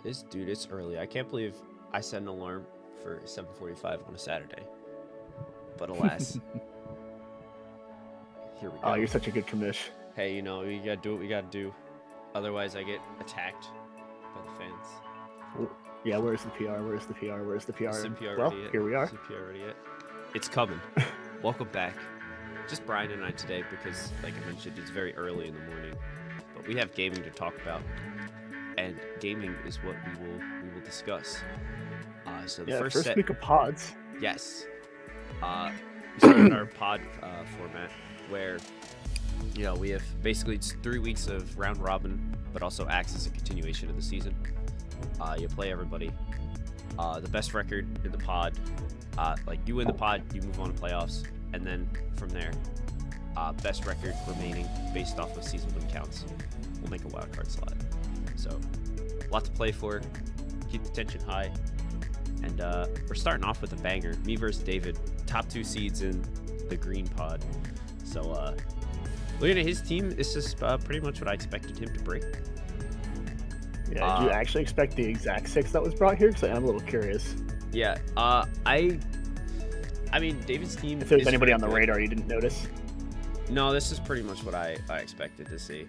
It's early. I can't believe I set an alarm for 7:45 on a Saturday. But alas, here we go. Oh, you're such a good commish. Hey, we gotta do what we gotta do. Otherwise, I get attacked by the fans. Yeah, where's the PR? Where's the PR? Where's the PR? Is the PR Well, ready yet? here we are. Is the PR ready yet? It's coming. Welcome back. Just Brian and I today because, like I mentioned, it's very early in the morning. But we have gaming to talk about. And gaming is what we will discuss. So the first week of pods. Yes. We started our pod format where, we have basically it's 3 weeks of round robin, but also acts as a continuation of the season. You play everybody. The best record in the pod, you win the pod, you move on to playoffs, and then from there, best record remaining based off of season win counts will make a wild card slot. So, a lot to play for. Keep the tension high. And we're starting off with a banger. Me versus David. Top 2 seeds in the green pod. So, looking at his team, this is pretty much what I expected him to break. Yeah, did you actually expect the exact 6 that was brought here? Because I'm a little curious. Yeah, I mean, David's team... If there's anybody on the radar you didn't notice. No, this is pretty much what I expected to see.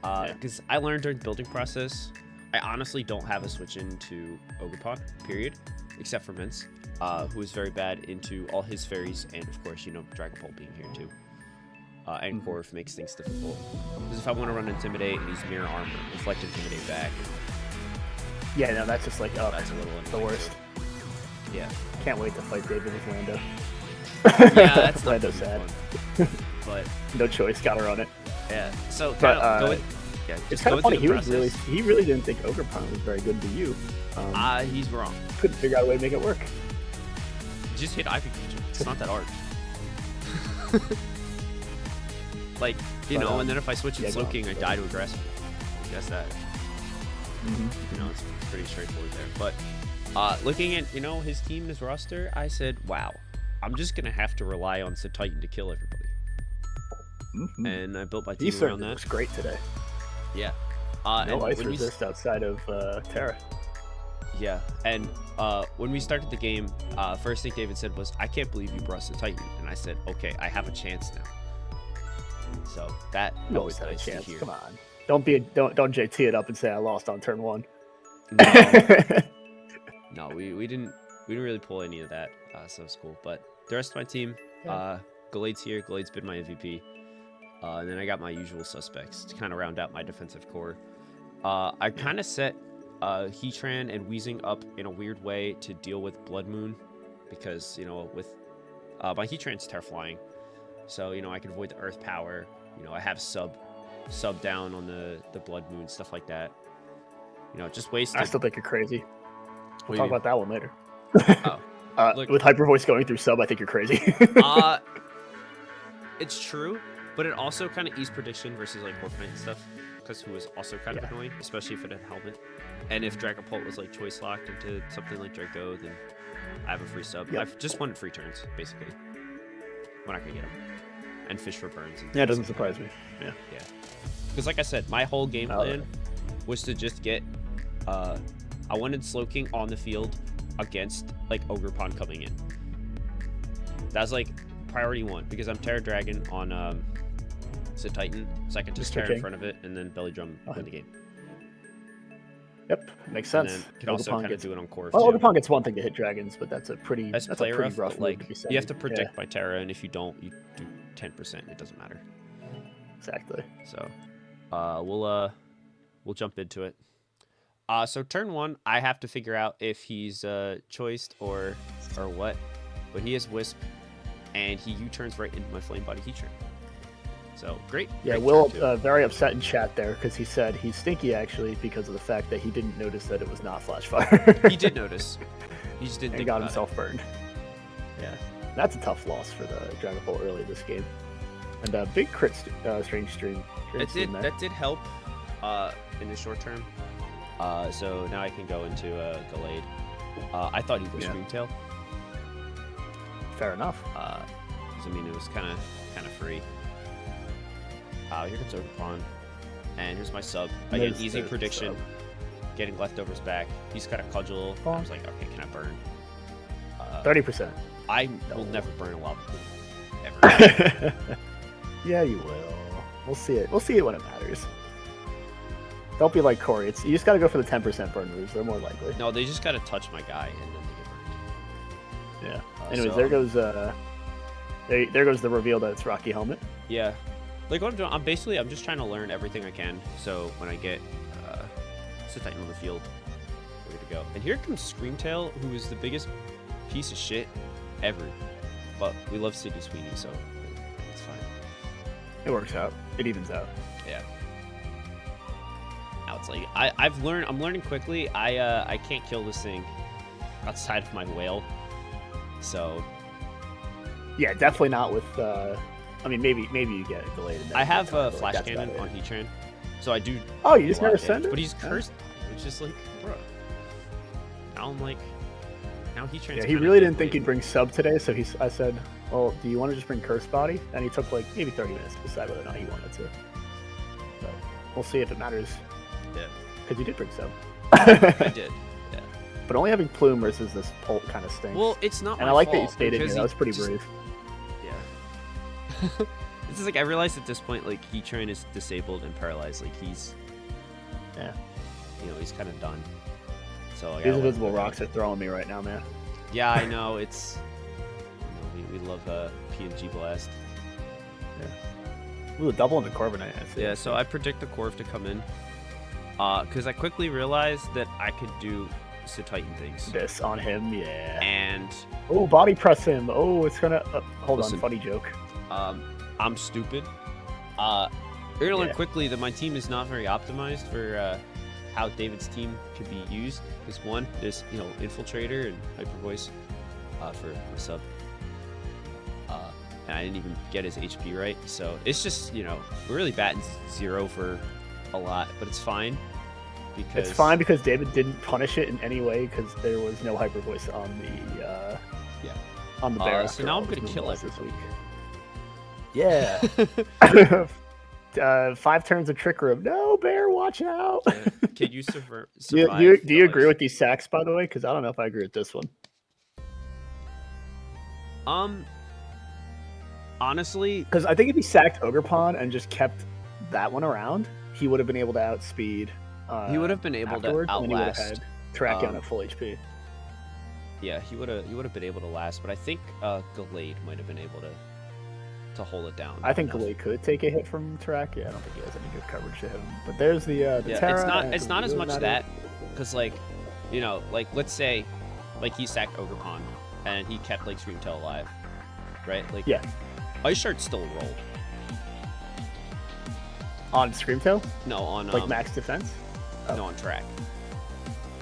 Because I learned during the building process, I honestly don't have a switch into Ogerpon, period, except for Mince, who is very bad into all his fairies, and of course, Dragapult being here too. And Korf makes things difficult. Because if I want to run Intimidate and he's Mirror Armor, Reflect Intimidate back. Yeah, no, that's just like, that's a little the worst. Yeah. Can't wait to fight David with Lando. Yeah, that's not Lando's sad. But no choice, got her on it. Yeah, so it's kind of funny. He really didn't think Ogerpon was very good to you. He's wrong. Couldn't figure out a way to make it work. Just hit Ivy Creature. It's not that hard. And then if I switch it Slowking, I die to aggressive. Guess that. It's pretty straightforward there. But looking at his team and his roster, I said, wow, I'm just gonna have to rely on Titan to kill everybody. And I built my team around that. Looks great today. Yeah. No ice resist outside of Terra. Yeah, and when we started the game, first thing David said was, I can't believe you brought Titan. And I said, okay, I have a chance now. So that always had a chance. Come on. Don't JT it up and say I lost on turn 1. No, we didn't really pull any of that, so it's cool. But the rest of my team, Galade's here. Galade's been my MVP. And then I got my usual suspects to kind of round out my defensive core. I kind of set Heatran and Weezing up in a weird way to deal with Blood Moon, because with my Heatran's Terra Flying, so I can avoid the Earth Power. I have sub down on the Blood Moon, stuff like that. Just wasted. I still think you're crazy. We'll talk about that one later. With Hyper Voice going through sub, I think you're crazy. It's true, but it also kind of eased prediction versus Corpinite and stuff, because who was also kind of annoying, especially if it had helmet. And if Dragapult was choice locked into something like Draco, then I have a free sub. I've just wanted free turns, basically. We're not gonna get them. And fish for burns. Yeah, it doesn't surprise me. Yeah. Because like I said, my whole game plan was to just get I wanted Slowking on the field against Ogerpon coming in. That was priority 1, because I'm Terra Dragon on Titan, so I can just Terra in front of it and then Belly Drum win the game. Yep, makes sense. And then can also kind of do it on Korf. Well, Ogerpon gets one thing to hit dragons, but that's a pretty rough move to be setting. You have to predict by Terra, and if you don't, you do 10%. It doesn't matter. Exactly. So, we'll jump into it. So turn 1, I have to figure out if he's choiced or what, but he has Wisp, and he U-turns right into my Flame Body Heatran. So great. Yeah, Will very upset in chat there because he said he's stinky actually because of the fact that he didn't notice that it was not Flash Fire. He did notice. He just didn't. And got himself burned. Yeah, that's a tough loss for the Dragapult early this game. And a big crit strange stream. That did help in the short term. So now I can go into Gallade. I thought he was Screamtail. Fair enough. It was kind of free. Here comes Ogerpon, and here's my sub. Again, easy prediction. getting leftovers back. He's got a cudgel. Oh. I was like, okay, can I burn? 30%. I will never burn a lava pool. Ever. Yeah, you will. We'll see it. We'll see it when it matters. Don't be like Corey. You just got to go for the 10% burn moves. They're more likely. No, they just got to touch my guy, and then they get burned. Yeah. Anyways, there goes there goes the reveal that it's Rocky Helmet. Yeah. Like what I'm doing, I'm just trying to learn everything I can. So when I get Titan on the field, we're good to go. And here comes Screamtail, who is the biggest piece of shit ever. But we love Sydney Sweeney, so it's fine. It works out. It evens out. Yeah. Now it's like I'm learning quickly. I can't kill this thing outside of my whale. So yeah, definitely not with. I mean, maybe you get it delayed. I have a flash cannon on Heatran, so I do. Oh, you just never send it? But he's cursed. It's just like, bro. Now I'm like, now Heatran's. Yeah, he really didn't think he'd bring sub today, so I said, well, do you want to just bring Curse Body? And he took like maybe 30 minutes to decide whether or not he wanted to. But we'll see if it matters. Yeah. Because you did bring sub. I did. Yeah. But only having Plume versus this Pult kind of stinks. Well, it's not. And I like that you stated it. That was pretty brave. Yeah. This is like I realized at this point, like Heatran is disabled and paralyzed. Like he's. Yeah. You know, he's kind of done. So these invisible rocks are throwing me right now, man. Yeah, I know. It's. You know, we love PNG Blast. Yeah. Ooh, double into Corviknight. Yeah, so I predict the Corv to come in. Because I quickly realized that I could do Titan things. This on him, yeah. And. Oh, body press him. Oh, it's gonna. Hold Listen, on, funny joke. I'm stupid. You're gonna learn quickly that my team is not very optimized for how David's team could be used. Because one, there's Infiltrator and Hyper Voice for my sub, and I didn't even get his HP right. So it's just we're really batting 0 for a lot, but it's fine. It's fine because David didn't punish it in any way because there was no Hyper Voice on the on the bear. So now I'm gonna kill it this week. Yeah. 5 turns of Trick Room. No, bear, watch out. Can you survive? Do you agree with these sacks, by the way? Because I don't know if I agree with this one. Honestly, because I think if he sacked Ogerpon and just kept that one around, he would have been able to outspeed. He would have been able to outlast Tracheon at full HP. Yeah, he would have been able to last, but I think Gallade might have been able to hold it down. I think Gallade could take a hit from Track. Yeah, I don't think he has any good coverage to him. But there's the Terra. It's not as much that, because like let's say like he sacked Ogerpon and he kept like Screamtail alive, right? Like Ice Shard still rolled on Screamtail. No, on like max defense. No, on Track.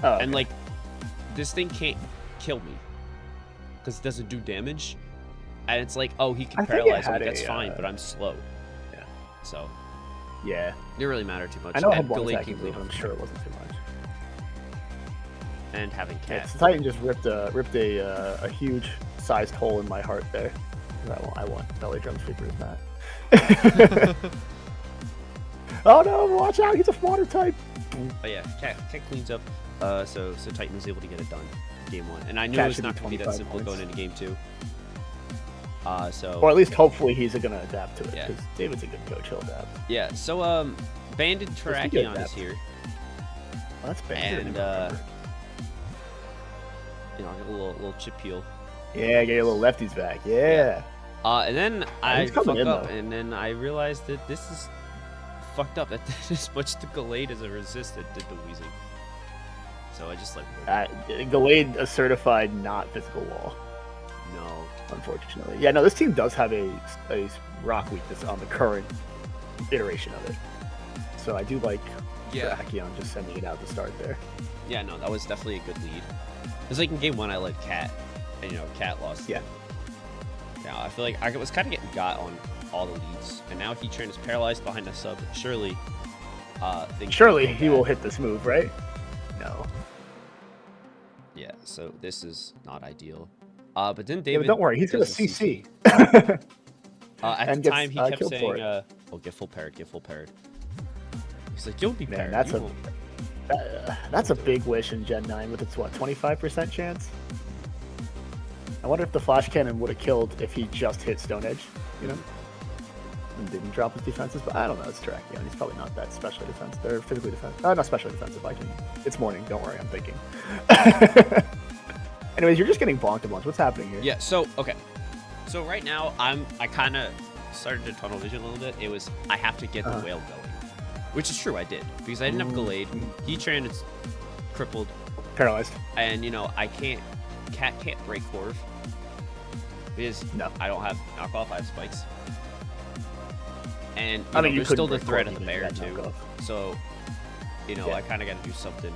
Oh, okay. And like this thing can't kill me because it doesn't do damage. And it's like, oh, he can paralyze me. That's fine, but I'm slow. Yeah. So. Yeah. It didn't really matter too much. I know it had one attack, but I'm sure it wasn't too much. And having Cat. Yeah, Titan just ripped a huge sized hole in my heart there. I want Belly Drum Sweeper is that. Oh no! Watch out! He's a water type. Oh yeah, Cat cleans up. So Titan was able to get it done, game 1, and I knew it was not going to be that simple going into game 2. Or at least hopefully he's gonna adapt to it because David's a good coach. He'll adapt. Yeah. So Banded Terrakion is here. Well, that's Banded. And I got a little chip peel. Yeah, get your little lefties back. Yeah. And then I fucked up, and then I realized that this is fucked up. That as much the Gallade as a resist that did the wheezing. So I just like. Gallade a certified not physical wall. No. Unfortunately. Yeah, no, this team does have a rock weakness on the current iteration of it. So I do like Terrakion just sending it out to start there. Yeah, no, that was definitely a good lead. Because like in game 1 I led Cat, and Cat lost. Yeah. Now I feel like I was kind of getting got on all the leads, and now Heatran is paralyzed behind a sub. Surely he will hit this move, right? No. Yeah, so this is not ideal. But then David. But don't worry, he's gonna CC. At the time, he kept saying, "Oh, get full parried, get full parried." He's like, "You'll be parried." That's a big wish in Gen 9 with its, what, 25% chance? I wonder if the Flash Cannon would have killed if he just hit Stone Edge, you know? And didn't drop his defenses, but I don't know, it's Terrakion. He's probably not that specially defensive. They're physically defensive. Not specially defensive, It's morning, don't worry, I'm thinking. Anyways, you're just getting bonked a bunch. What's happening here? Yeah, so, okay. So right now, I kind of started to tunnel vision a little bit. It was, I have to get the whale going. Which is true, I did. Because I didn't have Gallade. Heatran is crippled. Paralyzed. And, you know, Cat can't break Corv. Because I don't have knockoff, I have spikes. And you know, there's still the threat of the bear, too. So, you know, I kind of got to do something.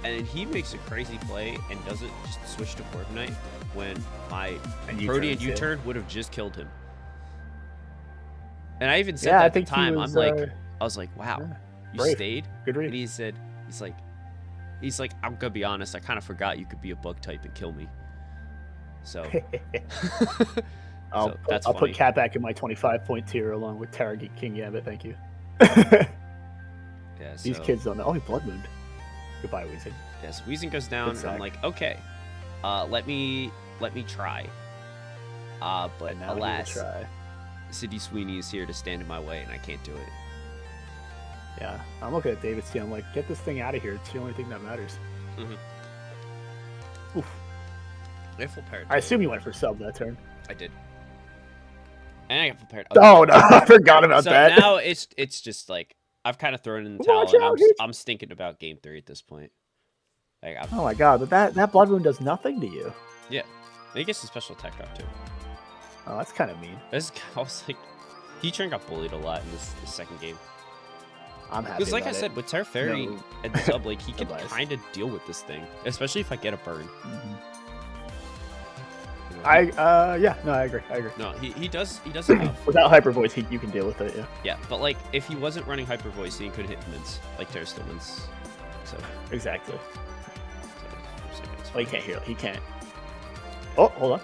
And he makes a crazy play and doesn't just switch to Corviknight when my Protean U-turn would have just killed him. And I even said that at the time. I was like, wow, you stayed? Good read. And he's like, I'm gonna be honest, I kind of forgot you could be a bug type and kill me. So, I'll put Cat back in my 25-point tier along with Terra King Gambit. Thank you. Yeah, so, these kids don't know. Oh, he Blood Mooned. Goodbye, Weezing. Yeah, so Weezing goes down, and I'm like, okay, let me try. But alas, City Sweeney is here to stand in my way, and I can't do it. Yeah, I'm looking at David's team. I'm like, get this thing out of here. It's the only thing that matters. Oof. I assume you went for sub that turn. I did. And I got prepared. Oh no, I forgot about that. So now it's just like I've kind of thrown in the towel. And I'm thinking about game 3 at this point. Like, oh my god, but that Blood Moon does nothing to you. Yeah, he gets a special attack drop too. Oh, that's kind of mean. I was like, Heatran got bullied a lot in this second game. I'm happy. Because like I said, with Terra Fairy at the sub, like he can kind of deal with this thing, especially if I get a burn. Yeah, no, I agree. No, he does enough. Without Hyper Voice, you can deal with it, yeah. Yeah, but like if he wasn't running Hyper Voice, he could hit Mints. Like Terra still wins. So exactly. So, well, he can't heal. He can't. Oh, hold on.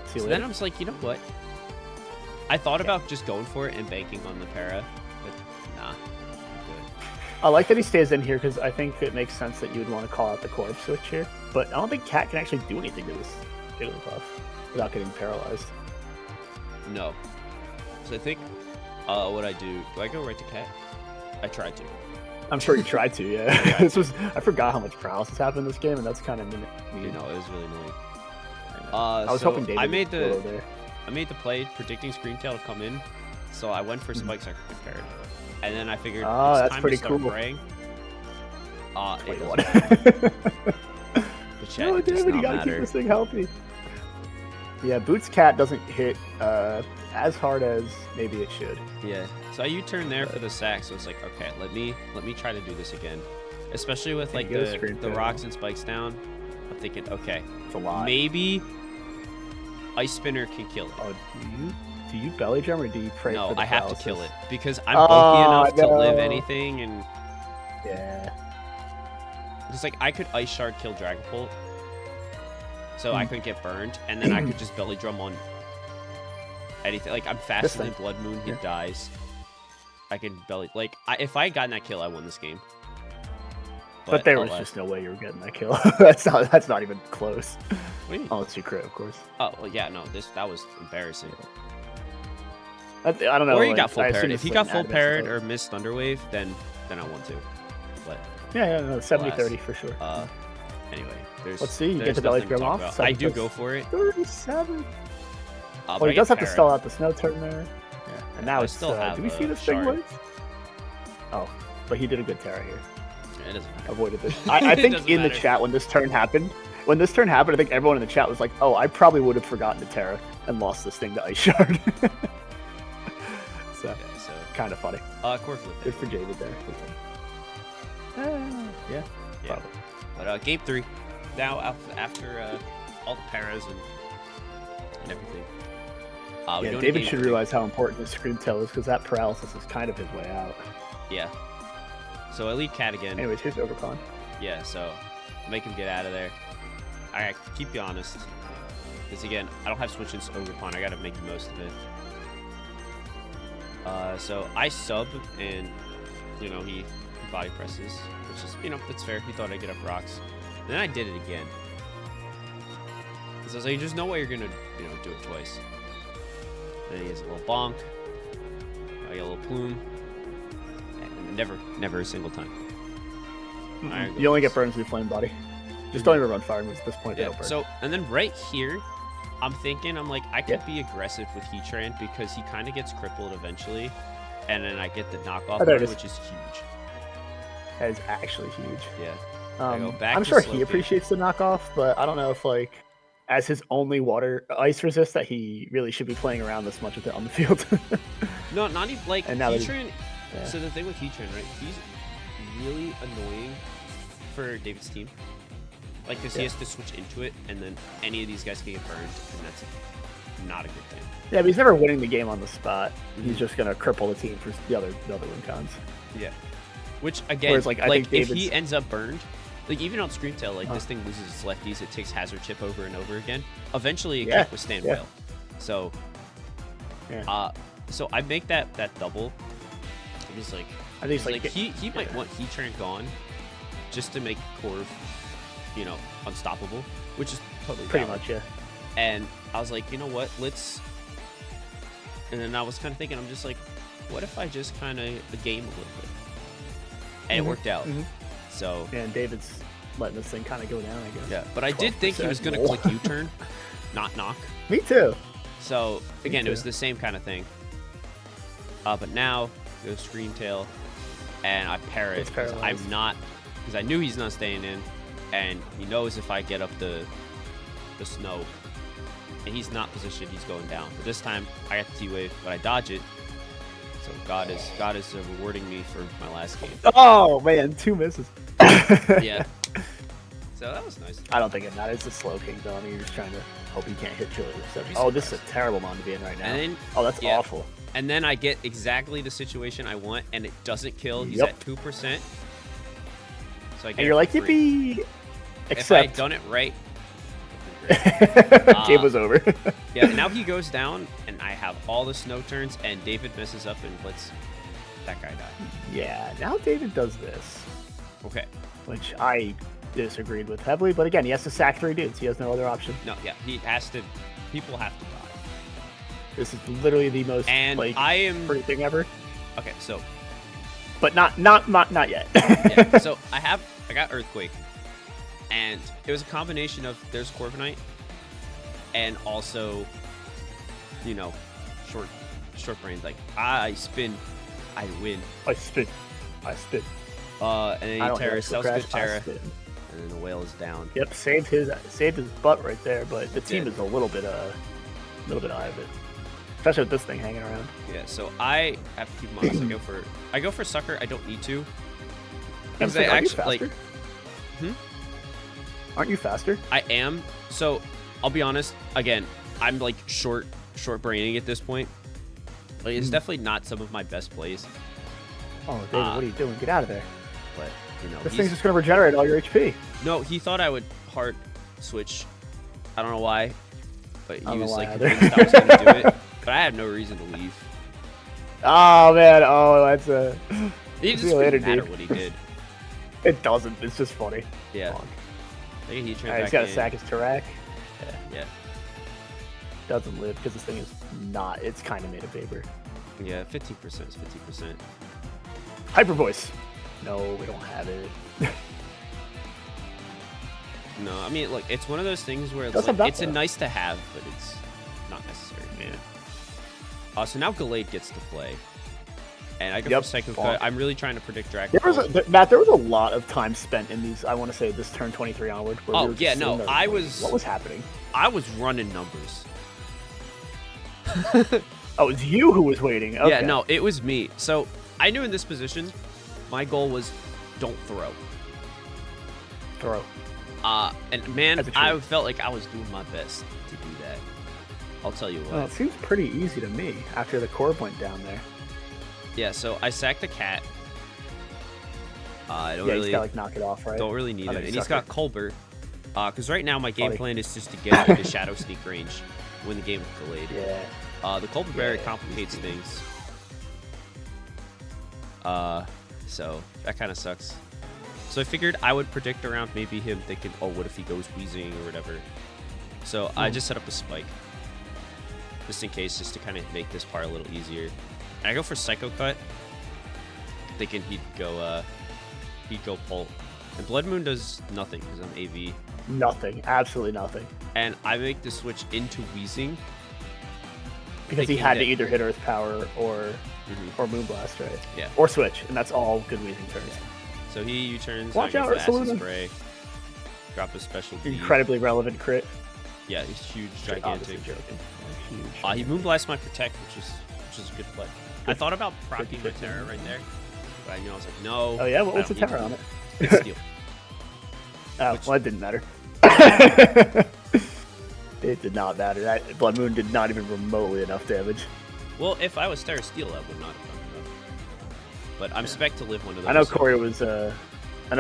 So then I was like, you know what? I thought about just going for it and banking on the para, but nah. I like that he stays in here because I think it makes sense that you would want to call out the Corv switch here. But I don't think Cat can actually do anything to this Jigglypuff without getting paralyzed. No. So I think what I do I go right to Cat? I tried to. I'm sure you tried to, yeah. I forgot how much paralysis happened in this game, and that's kind of mean. You know, it was really annoying. I was hoping David I made the play predicting Screamtail to come in, so I went for spikes I could prepare. And then I figured it's time to start praying. Wait, what? No, David, you gotta keep this thing healthy. Yeah, Boots Cat doesn't hit as hard as maybe it should. Yeah, so I U-turn there for the sack, so it's like, okay, let me try to do this again. Especially with like the rocks and spikes down. I'm thinking, okay, it's a lot. Maybe Ice Spinner can kill it. Oh, do you belly drum or do you pray for the I have to kill it because I'm bulky enough to live anything, and yeah. It's like I could Ice Shard kill Dragapult, so I couldn't get burned, and then I could just belly drum on anything. Like I'm faster than Blood Moon, he dies. I can belly if I had gotten that kill, I won this game. But there was just no way you were getting that kill. that's not even close. What do you mean? Unless you crit, of course. Oh well, yeah, no, that was embarrassing. I don't know. Or you got full parrot. If he got full parrot or missed Thunderwave, then I won too. But yeah, no, 70-30 for sure. Anyway, let's see. You get the belly drum off. I do go for it. 37. Well, he does have to stall out the snow turn there. Yeah, and now it's still. Do we see this thing work? Oh, but he did a good Terra here. It doesn't matter. Avoided this. I think in the chat when this turn happened, I think everyone in the chat was like, "Oh, I probably would have forgotten to Terra and lost this thing to Ice Shard." so kind of funny. Good for David there. Yeah. Probably. But game 3, now after all the paras and everything. Yeah, David should realize how important his Screamtail is because that paralysis is kind of his way out. Yeah. So I lead Cat again. Anyways, here's Overcon. Yeah, so make him get out of there. I keep you honest. Because again, I don't have switch into Overcon. I gotta make the most of it. So I sub and you know he body presses, which is, that's fair. He thought I'd get up rocks. And then I did it again. So I was like, there's no way you're going to, do it twice. Then he has a little bonk. I get a little plume. And never a single time. You only get burned through flame body. Just don't even run fire moves at this point. They don't burn. So, and then right here, I'm like, I could be aggressive with Heatran because he kind of gets crippled eventually. And then I get the knockoff burn, which is huge. That is actually huge. Yeah. I'm sure he appreciates the knockoff, but I don't know if, like, as his only ice resist, that he really should be playing around this much with it on the field. No, not even, like, Heatran. Yeah. So the thing with Heatran, right, he's really annoying for David's team. Like, because he has to switch into it, and then any of these guys can get burned, and that's not a good thing. Yeah, but he's never winning the game on the spot. He's just going to cripple the team for the other win cons. Yeah. Which, again, whereas, I think if he ends up burned, like, even on Screamtail, like, this thing loses its lefties, it takes Hazard Chip over and over again. Eventually, it can't withstand Whale. So, so I make that double. I'm just like, he might want Heatran gone just to make Corv, unstoppable, which is totally pretty valid. much, yeah. And I was like, you know what, and then I was kind of thinking, I'm just like, what if I just kind of game a little bit? And it worked out. So. And David's letting this thing kind of go down, I guess. Yeah, but I did think he was going to click U-turn, not knock. Me too. So, again, it was the same kind of thing. But now, go Screamtail, and I pair it. Because I knew he's not staying in, and he knows if I get up the snow, and he's not positioned, he's going down. But this time, I got the T-Wave, but I dodge it. So God is rewarding me for my last game. Oh man, 2 misses. Yeah. So that was nice. I don't think it matters. It's a slow king zone. You're just trying to hope you can't hit Chili. Oh, this is a terrible mon to be in right now. And then, that's awful. And then I get exactly the situation I want, and it doesn't kill. He's at 2%. So I get. And you're like, yippee! Except if I had done it right. Game was over. Yeah, now he goes down, and I have all the snow turns, and David messes up and lets that guy die. Yeah, now David does this. Okay. Which I disagreed with heavily, but again, he has to sack 3 dudes. He has no other option. No, yeah, he has to. People have to die. This is literally the most pretty thing ever. Okay, so. But not yet. Yeah, so I got Earthquake. And it was a combination of there's Corviknight and also, short brain. Like, I spin, I win. I spin. And then he Terrace. That was good Terra. And then the Whale is down. Yep, saved his butt right there. But the team is a little bit eye of it, especially with this thing hanging around. Yeah, so I have to keep him honest. I go for Sucker. I don't need to. Because I actually Aren't you faster? I am. So, I'll be honest. Again, I'm like short braining at this point. Like, it's definitely not some of my best plays. Oh, David, what are you doing? Get out of there. But, this thing's just going to regenerate all your HP. No, he thought I would hard switch. I don't know why. But he was like convinced I was going to do it. But I had no reason to leave. Oh, man. Oh, that's a... It just didn't matter what he did. It doesn't. It's just funny. Yeah. He's got to sack his Tarak. Yeah. Doesn't live because this thing is not. It's kind of made of paper. Yeah, 15% is 50%. Hyper Voice. No, we don't have it. No, I mean, look, it's one of those things where it's a nice to have, but it's not necessary. Yeah. So now Gallade gets to play. And I go for Psycho Cut. I'm really trying to predict Dragon Ball. Matt, there was a lot of time spent in these, I want to say, this turn 23 onward. Where what was happening? I was running numbers. Oh, it was you who was waiting. Okay. Yeah, no, it was me. So I knew in this position, my goal was don't throw. And man, I felt like I was doing my best to do that. I'll tell you what. Well, it seems pretty easy to me after the core went down there. Yeah, so I sacked the cat. I don't really. He's got like knock it off, right? Don't really need it, and he's got Colbert. Because right now my game plan is just to get into Shadow Sneak range, win the game with Gallade. Yeah. The Colbert Berry complicates things. So that kind of sucks. So I figured I would predict around maybe him thinking, oh, what if he goes wheezing or whatever. So I just set up a spike. Just in case, just to kind of make this part a little easier. And I go for Psycho Cut, thinking he'd go Pult. And Blood Moon does nothing because I'm AV. Nothing. Absolutely nothing. And I make the switch into wheezing. Because he had to either hit Earth Power or Moonblast, right? Yeah. Or Switch, and that's all good wheezing turns. So he U-turns. Watch out, Acid Spray. Drop a special D. Incredibly relevant crit. Yeah, he's huge, gigantic. Huge. He Moonblast my Protect, which is a good play. I thought about proccing my Terra right there, but I knew I was like, no. Oh yeah, what's the Terra on it? It's Steel. Oh, well, it didn't matter. It did not matter. That Blood Moon did not even remotely enough damage. Well, if I was Terra Steel, that would not have done enough. But I'm spec to live one of those. I know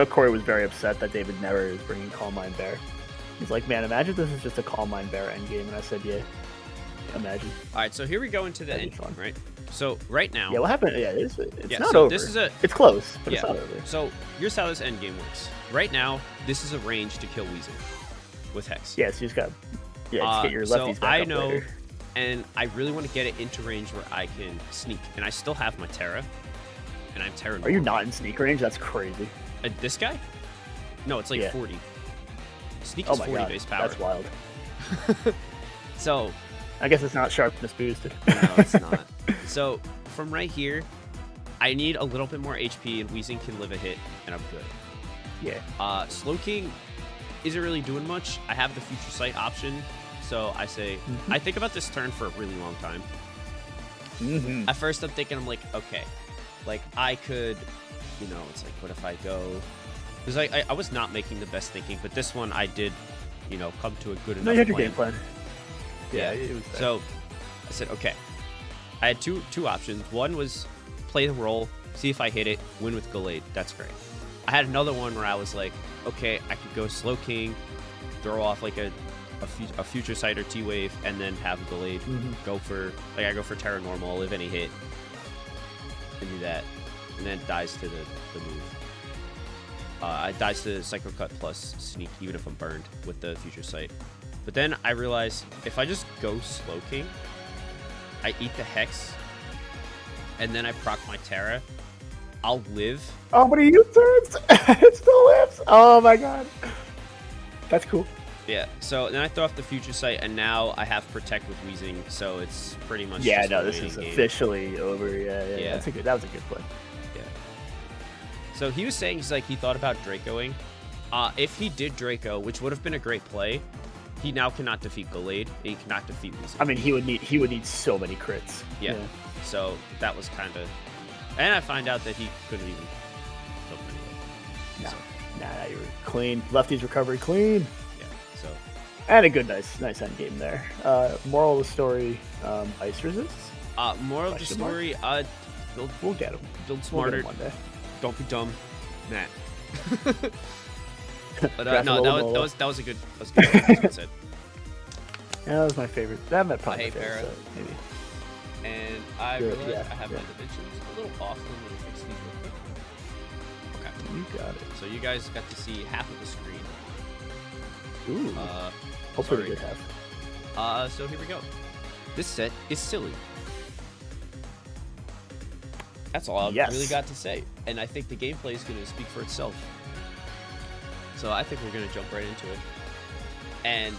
Corey was very upset that David Never is bringing Calm Mind Bear. He's like, man, imagine this is just a Calm Mind Bear endgame. And I said, yeah, imagine. All right, so here we go into the end game, right? So right now. Yeah, what happened? Yeah, it's not so over. It's close, but it's not over. So here's how this end game works. Right now, this is a range to kill Weezing with Hex. Yeah, so you just got just get your lefties so back I up know, later. and I really want to get it into range where I can sneak, and I still have my Terra, and I'm Terra. Are you not in sneak range? That's crazy. This guy? No, it's like 40. Sneak Oh is my 40 God, base power. that's wild. So I guess it's not sharpness boosted. no, it's not. So from right here, I need a little bit more HP, and Weezing can live a hit, and I'm good. Yeah. Slow King isn't really doing much. I have the Future Sight option, so I say I think about this turn for a really long time. At first, I'm thinking, I'm like, okay, like I could, it's like, what if I go? Because I was not making the best thinking, but this one I did, come to a good enough. No, you had your plan. game plan. Yeah. It was So I said, okay. I had two options. One was play the roll, see if I hit it, win with Gallade. That's great. I had another one where I was like, okay, I could go Slow King, throw off like a Future Sight or T-Wave, and then have Gallade go for, I go for Terra Normal, live any hit, and do that. And then it dies to the move. It dies to Psycho Cut plus Sneak, even if I'm burned with the Future Sight. But then I realized if I just go Slow King, I eat the Hex, and then I proc my Terra, I'll live. Oh, but he U-turns! It still lives! Oh my God. That's cool. Yeah, so then I throw off the Future Sight, and now I have Protect with Weezing, so it's pretty much Yeah, just no, a this waiting is game. officially over. Yeah. Yeah. That was a good play. Yeah. So he was saying he thought about Dracoing. If he did Draco, which would have been a great play, he now cannot defeat Gallade, and he cannot defeat Weezing. I mean, he would need so many crits. Yeah. So that was kind of, and I find out that he couldn't even kill him anyway. Nah, you were clean. Lefties recovery clean. Yeah. So. And a good, nice end game there. Moral of the story: ice resists. Moral of the story: we'll get him. Build We'll smarter. get him one day. Don't be dumb, Matt. But no, that was a good. That was good said. Yeah, that was my favorite. That might probably I hate my favorite Para. set, maybe. And I realized I have my dimensions a little off. Let me fix these real quick. Okay. You got it. So you guys got to see half of the screen. Ooh. Hopefully sorry. good half. So here we go. This set is silly. That's all I've really got to say. And I think the gameplay is going to speak for itself. So I think we're going to jump right into it. And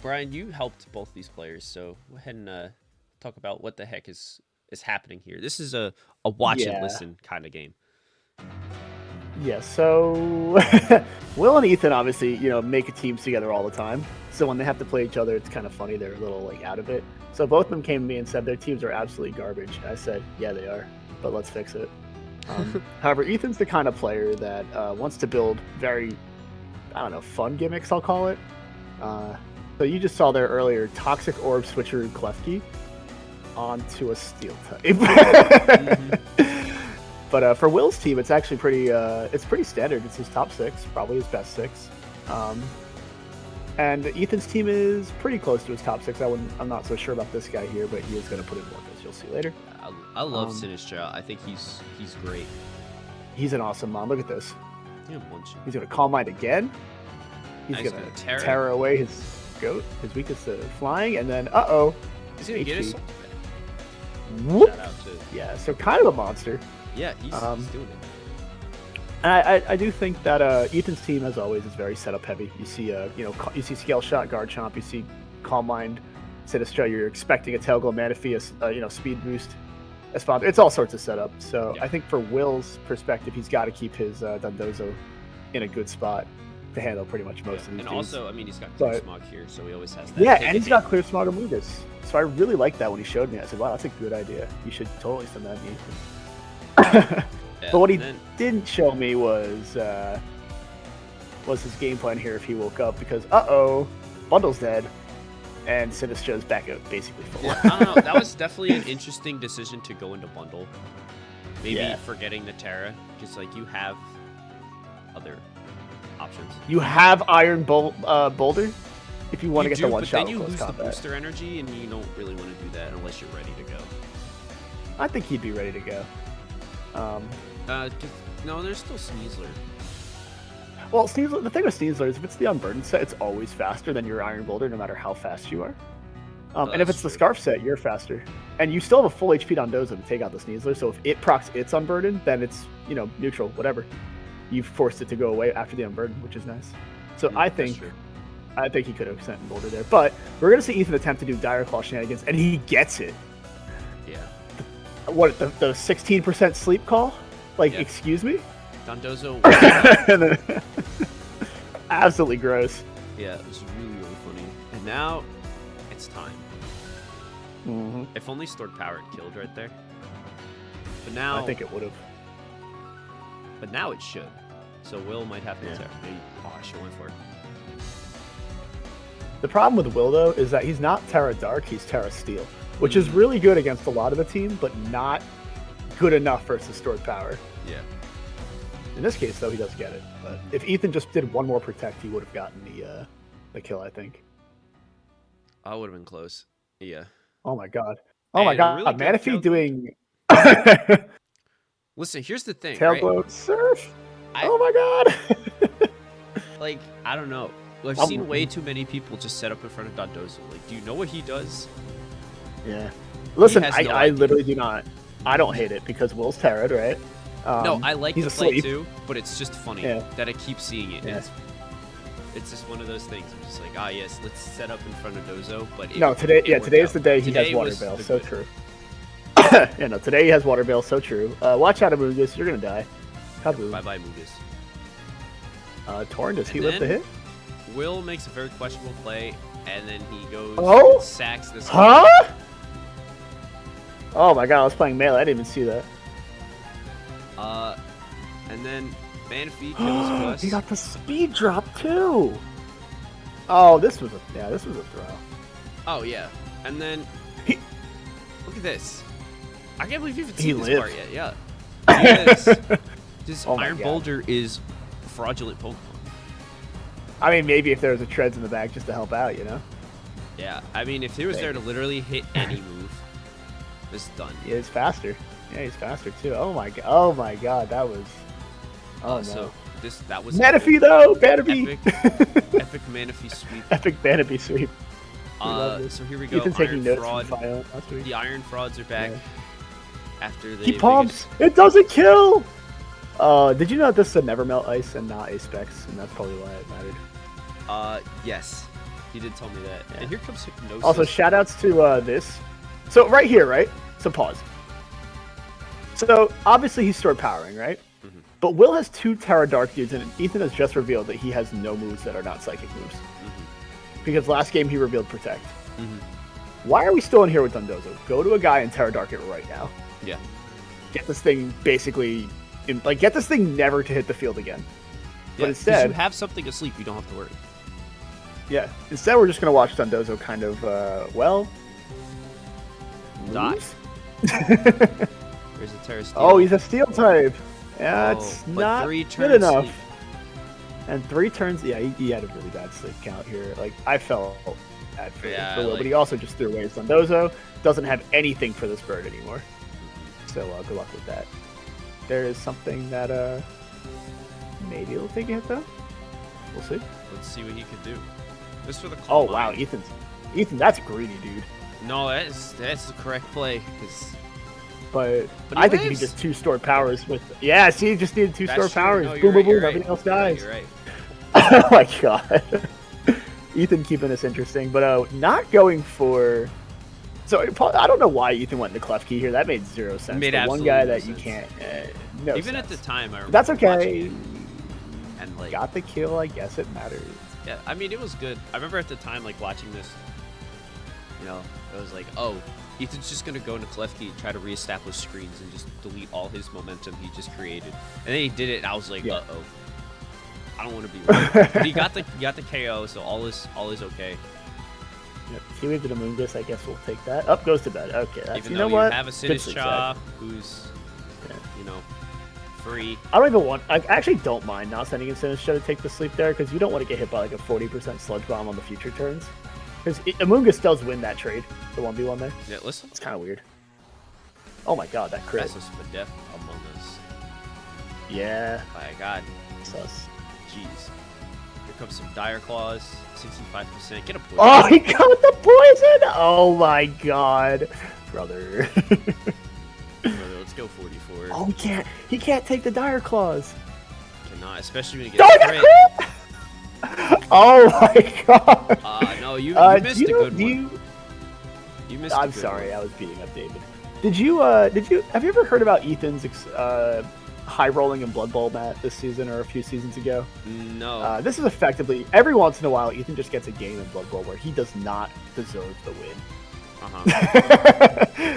Brian, you helped both these players, so go ahead and talk about what the heck is happening here. This is a watch and listen kind of game. Yeah, so Will and Ethan obviously, make teams together all the time. So when they have to play each other, it's kind of funny. They're a little out of it. So both of them came to me and said their teams are absolutely garbage. I said, yeah, they are, but let's fix it. However, Ethan's the kind of player that wants to build very, fun gimmicks, I'll call it. So you just saw there earlier, Toxic Orb Switcheroo Klefki onto a Steel type. But for Will's team, it's actually pretty standard. It's his top 6, probably his best 6. And Ethan's team is pretty close to his top 6. I'm not so sure about this guy here, but he is going to put in work, as you'll see later. I love Sinistra. I think he's great. He's an awesome mom. Look at this. Yeah, munching. He's going to Calm Mind again. He's He's going gonna to Terra. Terra away his goat, his weakest to flying, and then, uh-oh. He's going to get us. Whoop. Shout out to. Yeah, so kind of a monster. Yeah, he's doing it. And I do think that Ethan's team, as always, is very setup heavy. You see, you see Scale Shot, Guard Chomp, you see Calm Mind, Sinistra. You're expecting a Tailglow Manaphy, Speed Boost, Espondra. It's all sorts of setup. So Yeah. I think for Will's perspective, he's got to keep his Dondozo in a good spot to handle pretty much most of these. And dudes. also, I mean, he's got Clear But- Smog here, so he always has that. Yeah, take and he's advantage. got Clear Smog and Mugus. So I really liked that when he showed me. I said, wow, that's a good idea. You should totally send that to Ethan. Yeah, But what he and then- didn't show me was his game plan here if he woke up, because Bundle's dead and Sinistra's back up basically full. Yeah, I don't know. That was definitely an interesting decision to go into Bundle. Maybe Yeah. forgetting the Terra, because like you have other options. You have Iron Boulder if you want to You get do, the one but shot then you with lose close the combat. booster energy, and you don't really want to do that unless you're ready to go. I think he'd be ready to go. No, there's still Sneasler. Well, Sneasler, the thing with Sneasler is if it's the Unburdened set, it's always faster than your Iron Boulder, no matter how fast you are. And if that's it's the true. Scarf set, you're faster. And you still have a full HP Dondozo to take out the Sneasler, so if it procs its Unburdened, then it's, neutral, whatever. You've forced it to go away after the Unburdened, which is nice. So I That's think true. he could have sent Boulder there. But we're going to see Ethan attempt to do Dire Claw shenanigans, and he gets it. Yeah. What, the 16% sleep call? Like, Yeah. excuse me? Dondozo. And then- absolutely gross. Yeah, it was really, really funny. And now, it's time. Mm-hmm. If only Stored Power had killed right there. But now, I think it would have. but now it should. So Will might have to Yeah. Terra. Maybe. Oh, I should went for it. The problem with Will, though, is that he's not Terra Dark, he's Terra Steel, which is Mhm. really good against a lot of the team, but not good enough versus Stored Power. Yeah. In this case, though, he does get it. But if Ethan just did one more Protect, he would have gotten the kill, I think. I would have been close. Yeah. Oh my god. Oh my And a god. really good Manaphy kill. doing Listen, here's the thing, right? Tailglow Surf. I- Oh my god. Like, I don't know. I've Um, seen way too many people just set up in front of Dondozo. Like, do you know what he does? Yeah. Listen, has I no I idea. literally do not. I don't hate it because Will's Terra'd, right? No, I like he's the play asleep. too, but it's just funny Yeah. that I keep seeing it. Yeah. It's just one of those things. I'm just like, yes, let's set up in front of Dozo. But No, today, it worked today is out. the day he Today has Water was Veil. the So good. true. Yeah, no, today he has Water Veil. So true. Watch out, Amogus. You're gonna die. Kaboom. Bye bye, Mugus. Torn, does he And live the then- hit? Will makes a very questionable play, and then he goes Oh? and sacks this. Huh? Oh my god, I was playing melee. I didn't even see that. And then Manaphy kills Gus. He got the speed drop too. Oh, this was a throw. Oh yeah, and then He- look at this. I can't believe you haven't He seen this lived. part yet. Yeah. Yes. This Oh my Iron God. Boulder is fraudulent Pokemon. I mean, maybe if there was a treads in the back just to help out, you know? Yeah, I mean, if he was there to literally hit any move, it's done. Yeah, he's faster. Yeah, he's faster too. Oh my god. Oh my god, that was. Oh no. So that was Manaphy though, Banaphy. epic Manaphy sweep. Epic Banaphy sweep. love this. So here we go. Ethan taking Iron notes Fraud. from File last week. The Iron Frauds are back Yeah. after the He biggest- pumps. It doesn't kill. Did you know this is a Never Melt Ice and not a Specs, and that's probably why it mattered. Yes, he did tell me that. Yeah. And here comes Hypnosis. Also, shoutouts to this. So right here, right? So pause. So obviously he's stored powering, right? Mhm. But Will has 2 Terra Dark dudes, and Ethan has just revealed that he has no moves that are not psychic moves. Mhm. Because last game he revealed Protect. Mhm. Why are we still in here with Dondozo? Go to a guy and Terra Dark it right now. Yeah. Get this thing basically, get this thing never to hit the field again. Yeah, 'cause instead- you have something asleep, you don't have to worry. Yeah. Instead, we're just gonna watch Dondozo kind of, Die. lose? There's a Terra Steel. Oh, he's a Steel type. Yeah, Oh, it's but not 3 good turns enough. sleep. And 3 turns, yeah, he had a really bad sleep count here. Like, I felt bad for Yeah, Will, like- but he also just threw away his Dondozo. Doesn't have anything for this bird anymore. So good luck with that. there is something that maybe it'll take a hit though. We'll see. Let's see what he can do. This for the Oh coal wow, mine. Ethan, that's greedy, dude. No, that's the correct play. But But I think you need just 2 stored powers with. Yeah, see, you just needed 2 stored powers. No, boom, you're boom, right, boom. you're right. Everything else You're right, dies. You're right. Oh my god. Ethan keeping this interesting, but not going for. So I don't know why Ethan went into Klefki here. That made 0 sense. It made the one absolutely guy no that you sense. can't. No Even sense. at the time, I remember That's watching okay. it, and like, Got the kill. I guess it matters. yeah, I mean, it was good. I remember at the time, like watching this. You know, it was like, oh, Ethan's just gonna go into Klefki and try to reestablish screens and just delete all his momentum he just created. And then he did it, and I was like, Yeah. uh-oh. I don't want to be right. But he got the KO, so all is okay. Yep. He waved to the Moongus. I guess we'll take that. Up goes to bed. Okay, that's, Even you though know what? you have a Good Sinistcha sleep who's, Yeah. you know, free. I don't even want. I actually don't mind not sending in Sinistcha to take the sleep there because you don't want to get hit by like a 40% sludge bomb on the future turns. Because Amoongus does win that trade, the 1v1 there. Yeah, listen. It's kind of weird. Oh my god, that crit. That's just the death among us. Yeah. My God. Sus. Jeez. Here comes some Dire Claws. 65%. Get a poison. Oh, he got the poison! Oh my god. Brother. Brother, let's go 44. Oh, he can't take the Dire Claws. Cannot, especially when you Oh, get a crit. Oh my god. No, you missed do a good do one. You missed a I'm good sorry, one. I was beating up David. Have you ever heard about Ethan's high rolling in Blood Bowl mat this season or a few seasons ago? No. This is effectively every once in a while Ethan just gets a game in Blood Bowl where he does not deserve the win.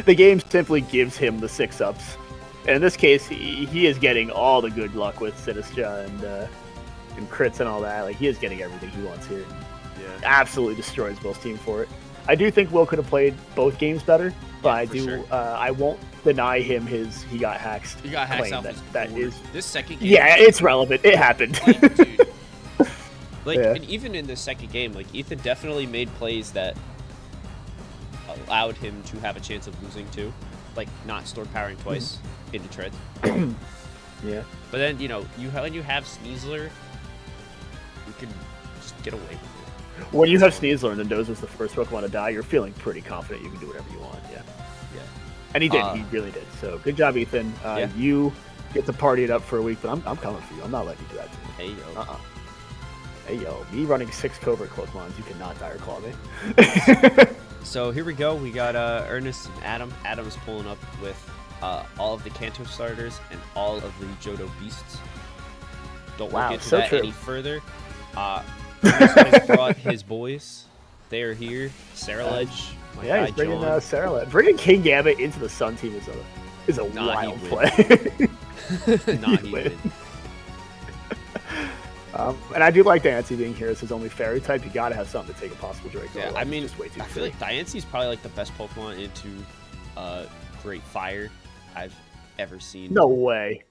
The game simply gives him the 6-ups. And in this case, he is getting all the good luck with Sinistcha and crits and all that. Like, he is getting everything he wants here. Yeah. Absolutely destroys Will's team for it. I do think Will could have played both games better, but for sure. I won't deny him he got hacked. He got hacked claim off that is this second game. yeah, it's relevant. It happened. Like, dude. Like, Yeah. and even in the second game, like, Ethan definitely made plays that allowed him to have a chance of losing too. Like, not stored powering twice into treads. Yeah. But then, you know, when you have Sneasler, you can just get away with it. When you have Sneasler and then Doze was the first Pokemon to die, you're feeling pretty confident you can do whatever you want. Yeah. Yeah. And he did. He really did. So good job, Ethan. Yeah. You get to party it up for a week, but I'm coming for you. I'm not letting you do that to me. Hey, yo. Hey, yo. Me running 6 Covert Pokemons, you cannot Dire Claw me. So here we go. We got Ernest and Adam. Adam is pulling up with all of the Kanto starters and all of the Johto beasts. Don't Wow, look into so that true. any further. Ernest has brought his boys. They are here. Saraledge, my Yeah, guy he's bringing John. Sarah. Bringing King Gambit into the Sun team is a Nah, wild he play. Not He even. win. And I do like Diancie being here as his only fairy type. You gotta have something to take a possible Draco. Yeah, I mean, it's just way too I feel free. like Diancie's probably like the best Pokemon into Great Fire I've ever seen. No way.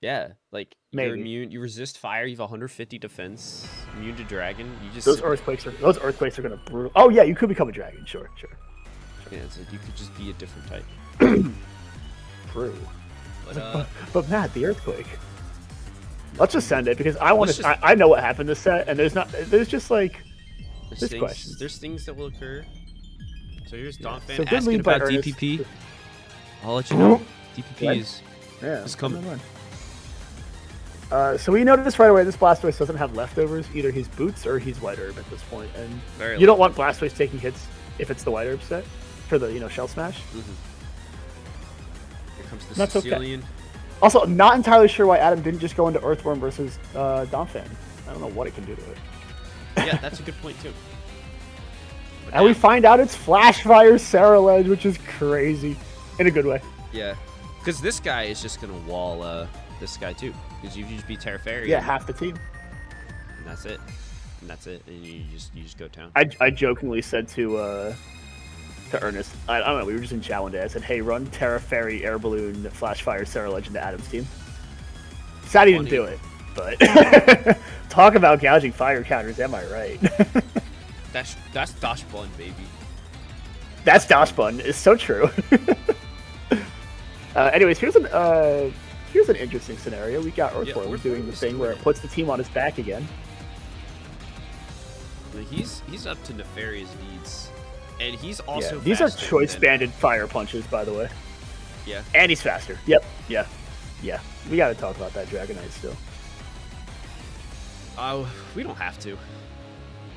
Yeah, like you're Maybe. immune. You resist fire. You have 150 defense. Immune to dragon. You just Those earthquakes are gonna brutal. Oh yeah, you could become a dragon. Sure. yeah, it's like you could just be a different type. True. But But Matt, the earthquake. Let's just send it because I want Let's to. just- I know what happened this set, and there's just like there's questions. There's things that will occur. So here's Don Fan So good asking lead by about Ernest. DPP. I'll let you know. DPP What? is yeah. It's coming. So we noticed right away this Blastoise doesn't have leftovers. Either he's Boots or he's White Herb at this point, and very. you don't want Blastoise taking hits if it's the White Herb set for the Shell Smash. Here comes the That's okay. Sicilian. Also, not entirely sure why Adam didn't just go into Earthworm versus Donphan. I don't know what it can do to it. Yeah, that's a good point too. But And we now- find out it's Flash Fire Saraledge, which is crazy in a good way. Yeah, because this guy is just gonna wall this guy too. Because you just be Terra Fairy. Yeah, and half the team. that's it. And that's it. And you just go town. I jokingly said to Ernest, I don't know, we were just in chat one day. I said, "Hey, run Terra Fairy, Air Balloon, Flash Fire, Saraledge into Adam's team." Sad he didn't do it, but talk about gouging fire counters. Am I right? That's Dash Bun, baby. That's Dash Bun. It's so true. Anyways, here's here's an interesting scenario. We got Earthworm Earthworm doing the is thing doing where it. it puts the team on his back again. He's up to nefarious deeds, and he's also. Yeah, these are faster choice than- banded fire punches, by the way. Yeah. And he's faster. Yep. Yeah. Yeah. We got to talk about that Dragonite still. We don't have to.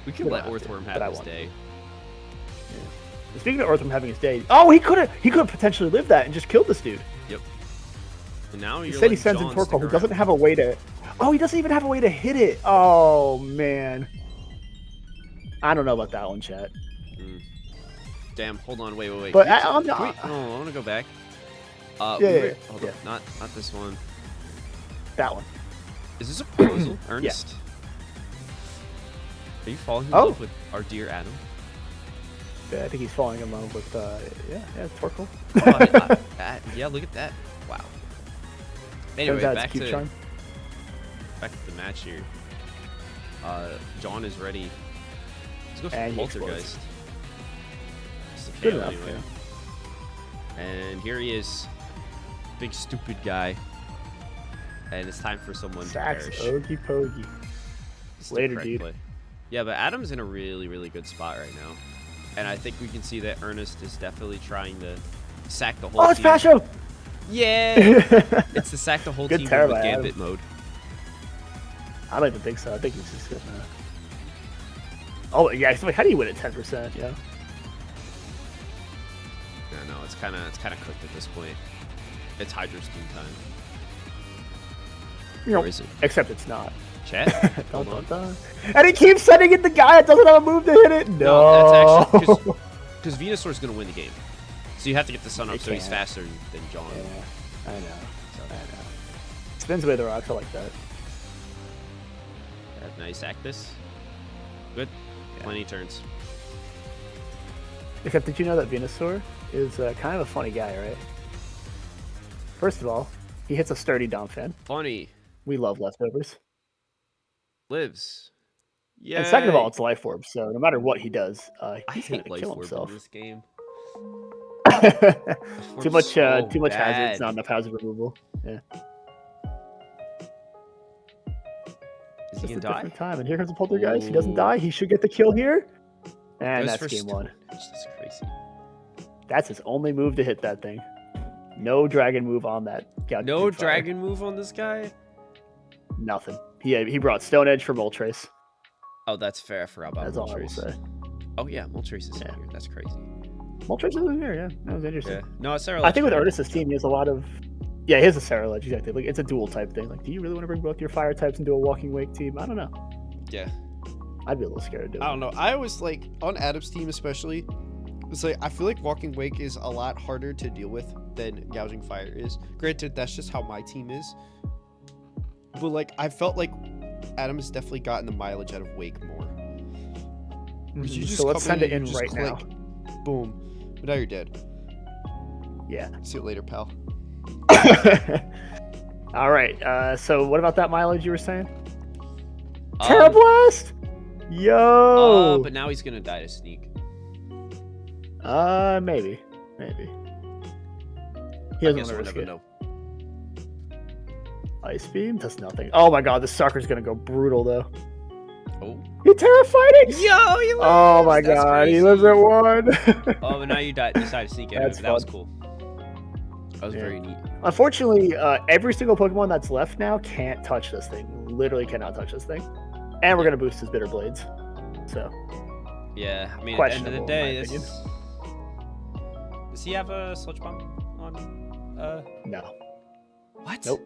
We can We don't let have to, Earthworm but have I his want day. Yeah. Speaking of Earthworm having his day, oh, he could have potentially lived that and just killed this dude. Yep. And now He you're said he letting sends in John Torkoal, stick who doesn't around. have a way to. Oh, he doesn't even have a way to hit it. Oh man. I don't know about that one, chat. Damn, hold on, wait. But Can we- I'm can we- not. no, I want to go back. Yeah, we were- yeah, hold yeah. on, not this one. That one. Is this a proposal, Ernest? Are you falling in love with our dear Adam? Yeah, I think he's falling in love with. Torkoal. Yeah, look at that. Wow. Turns Anyway, out it's back Cube to Charm. the match here. John is ready. Let's go for And he Poltergeist. It's a Good KO enough, anyway. And here he is, big stupid guy. And it's time for someone Sacks, to perish. Ogie Pogie. It's the Later, correct dude. play. Yeah, but Adam's in a really, really good spot right now. And I think we can see that Ernest is definitely trying to sack the whole Oh, it's team. Pasho! Yeah! It's to sack the whole Good team terror with by Adam. Gambit mode. I don't even think so. I think he's just gonna. Oh yeah, so how do you win at 10%? Yeah. No, it's kind of cooked at this point. It's Hydra's team time. Where is it? Except it's not. Chat? Dun, Hold dun, on. dun. And he keeps sending it the guy that doesn't have a move to hit it. No. That's actually because Venusaur's gonna win the game. So you have to get the sun up It so he's can't. faster than John. Yeah, I know. I know. Spins away the rocks. I like that. Nice Actus. Good. Yeah. Plenty of turns. Except, did you know that Venusaur is kind of a funny guy, right? First of all, he hits a sturdy dump fan. Funny. We love leftovers. Lives. Yeah. And second of all, it's Life Orb, so no matter what he does, I he's hate gonna Life kill Orb himself. in this game. too much, so too much bad. hazards, not enough hazard removal. Yeah, Is he just a gonna die? different time. And here comes the Poltergeist. He doesn't Ooh. die. He should get the kill here. And Goes that's for game one. That's crazy. That's his only move to hit that thing. No dragon move on that. Gouging No Fire. dragon move on this guy? Nothing. He brought Stone Edge for Moltres. Oh, that's fair. I forgot about That's all I will Moltres. say. Oh, yeah. Moltres is Yeah. here. That's crazy. Moltres isn't here. Yeah, that was interesting. Yeah. No, it's Sarah. I think with Ernest's team, he has a lot of. Yeah, he has a Sarah Ledge, exactly. Like, it's a dual type thing. Like, do you really want to bring both your fire types into a Walking Wake team? I don't know. Yeah. I'd be a little scared of doing I don't know. I always like on Adam's team especially. It's like I feel like Walking Wake is a lot harder to deal with than Gouging Fire is. Granted, that's just how my team is. But like I felt like Adam has definitely gotten the mileage out of Wake more. Because you Mhm. just So let's come send it and in you just right now. click, boom. But now you're dead. Yeah. See you later, pal. All right. So what about that mileage you were saying? Um, Terra Blast! Yo! But now he's gonna die to sneak. Maybe. Maybe. He I doesn't guess want to we'll risk never it. know. Ice Beam does nothing. Oh my god, this sucker's gonna go brutal though. Oh. He Terra Fighting! Yo, he lives! Oh my That's god, he crazy. lives at one. Oh, but now you decided to sneak in. That's That was fun. cool. That was Yeah. very neat. Unfortunately, every single Pokemon that's left now can't touch this thing. Literally cannot touch this thing. And we're gonna boost his Bitter Blades. So Yeah, I mean, at the end of the Questionable, in day, my this... Does he have a Sludge Bomb on? no. What? Nope.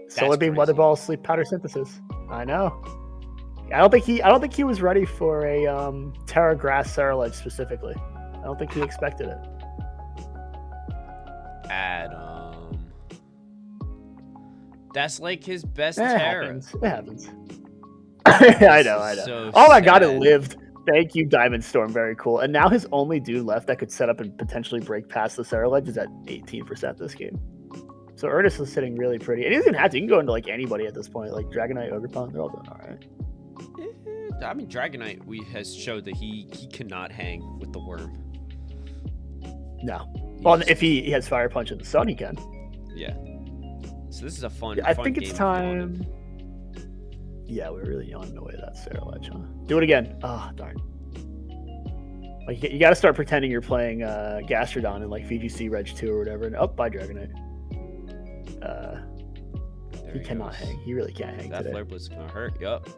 Solar Beam, crazy. Weather Ball, Sleep Powder Synthesis. I know. I don't think he was ready for a Terra Grass Ceruledge specifically. I don't think he expected it. Adam. That's like his best It Terra. happens. It happens. I know. So Oh my god, it sad. lived. Thank you, Diamond Storm. Very cool. And now his only dude left that could set up and potentially break past the Ceruledge is at 18% this game. So Ernest is sitting really pretty. And he doesn't have to. You can go into like anybody at this point. Like Dragonite, Ogerpon, they're all doing all right. I mean, Dragonite has showed that he cannot hang with the worm. No. He Well, just- if he has Fire Punch in the sun, he can. Yeah. So this is a fun. Yeah, I fun think it's game time. Yeah, we're really yawning away that Sarah Ledge, huh? Do it again. Oh, darn. Like, you got to start pretending you're playing Gastrodon in like VGC Reg 2 or whatever. And bye Dragonite. There He cannot goes. hang. He really can't hang That today. flare blitz gonna hurt. Yup.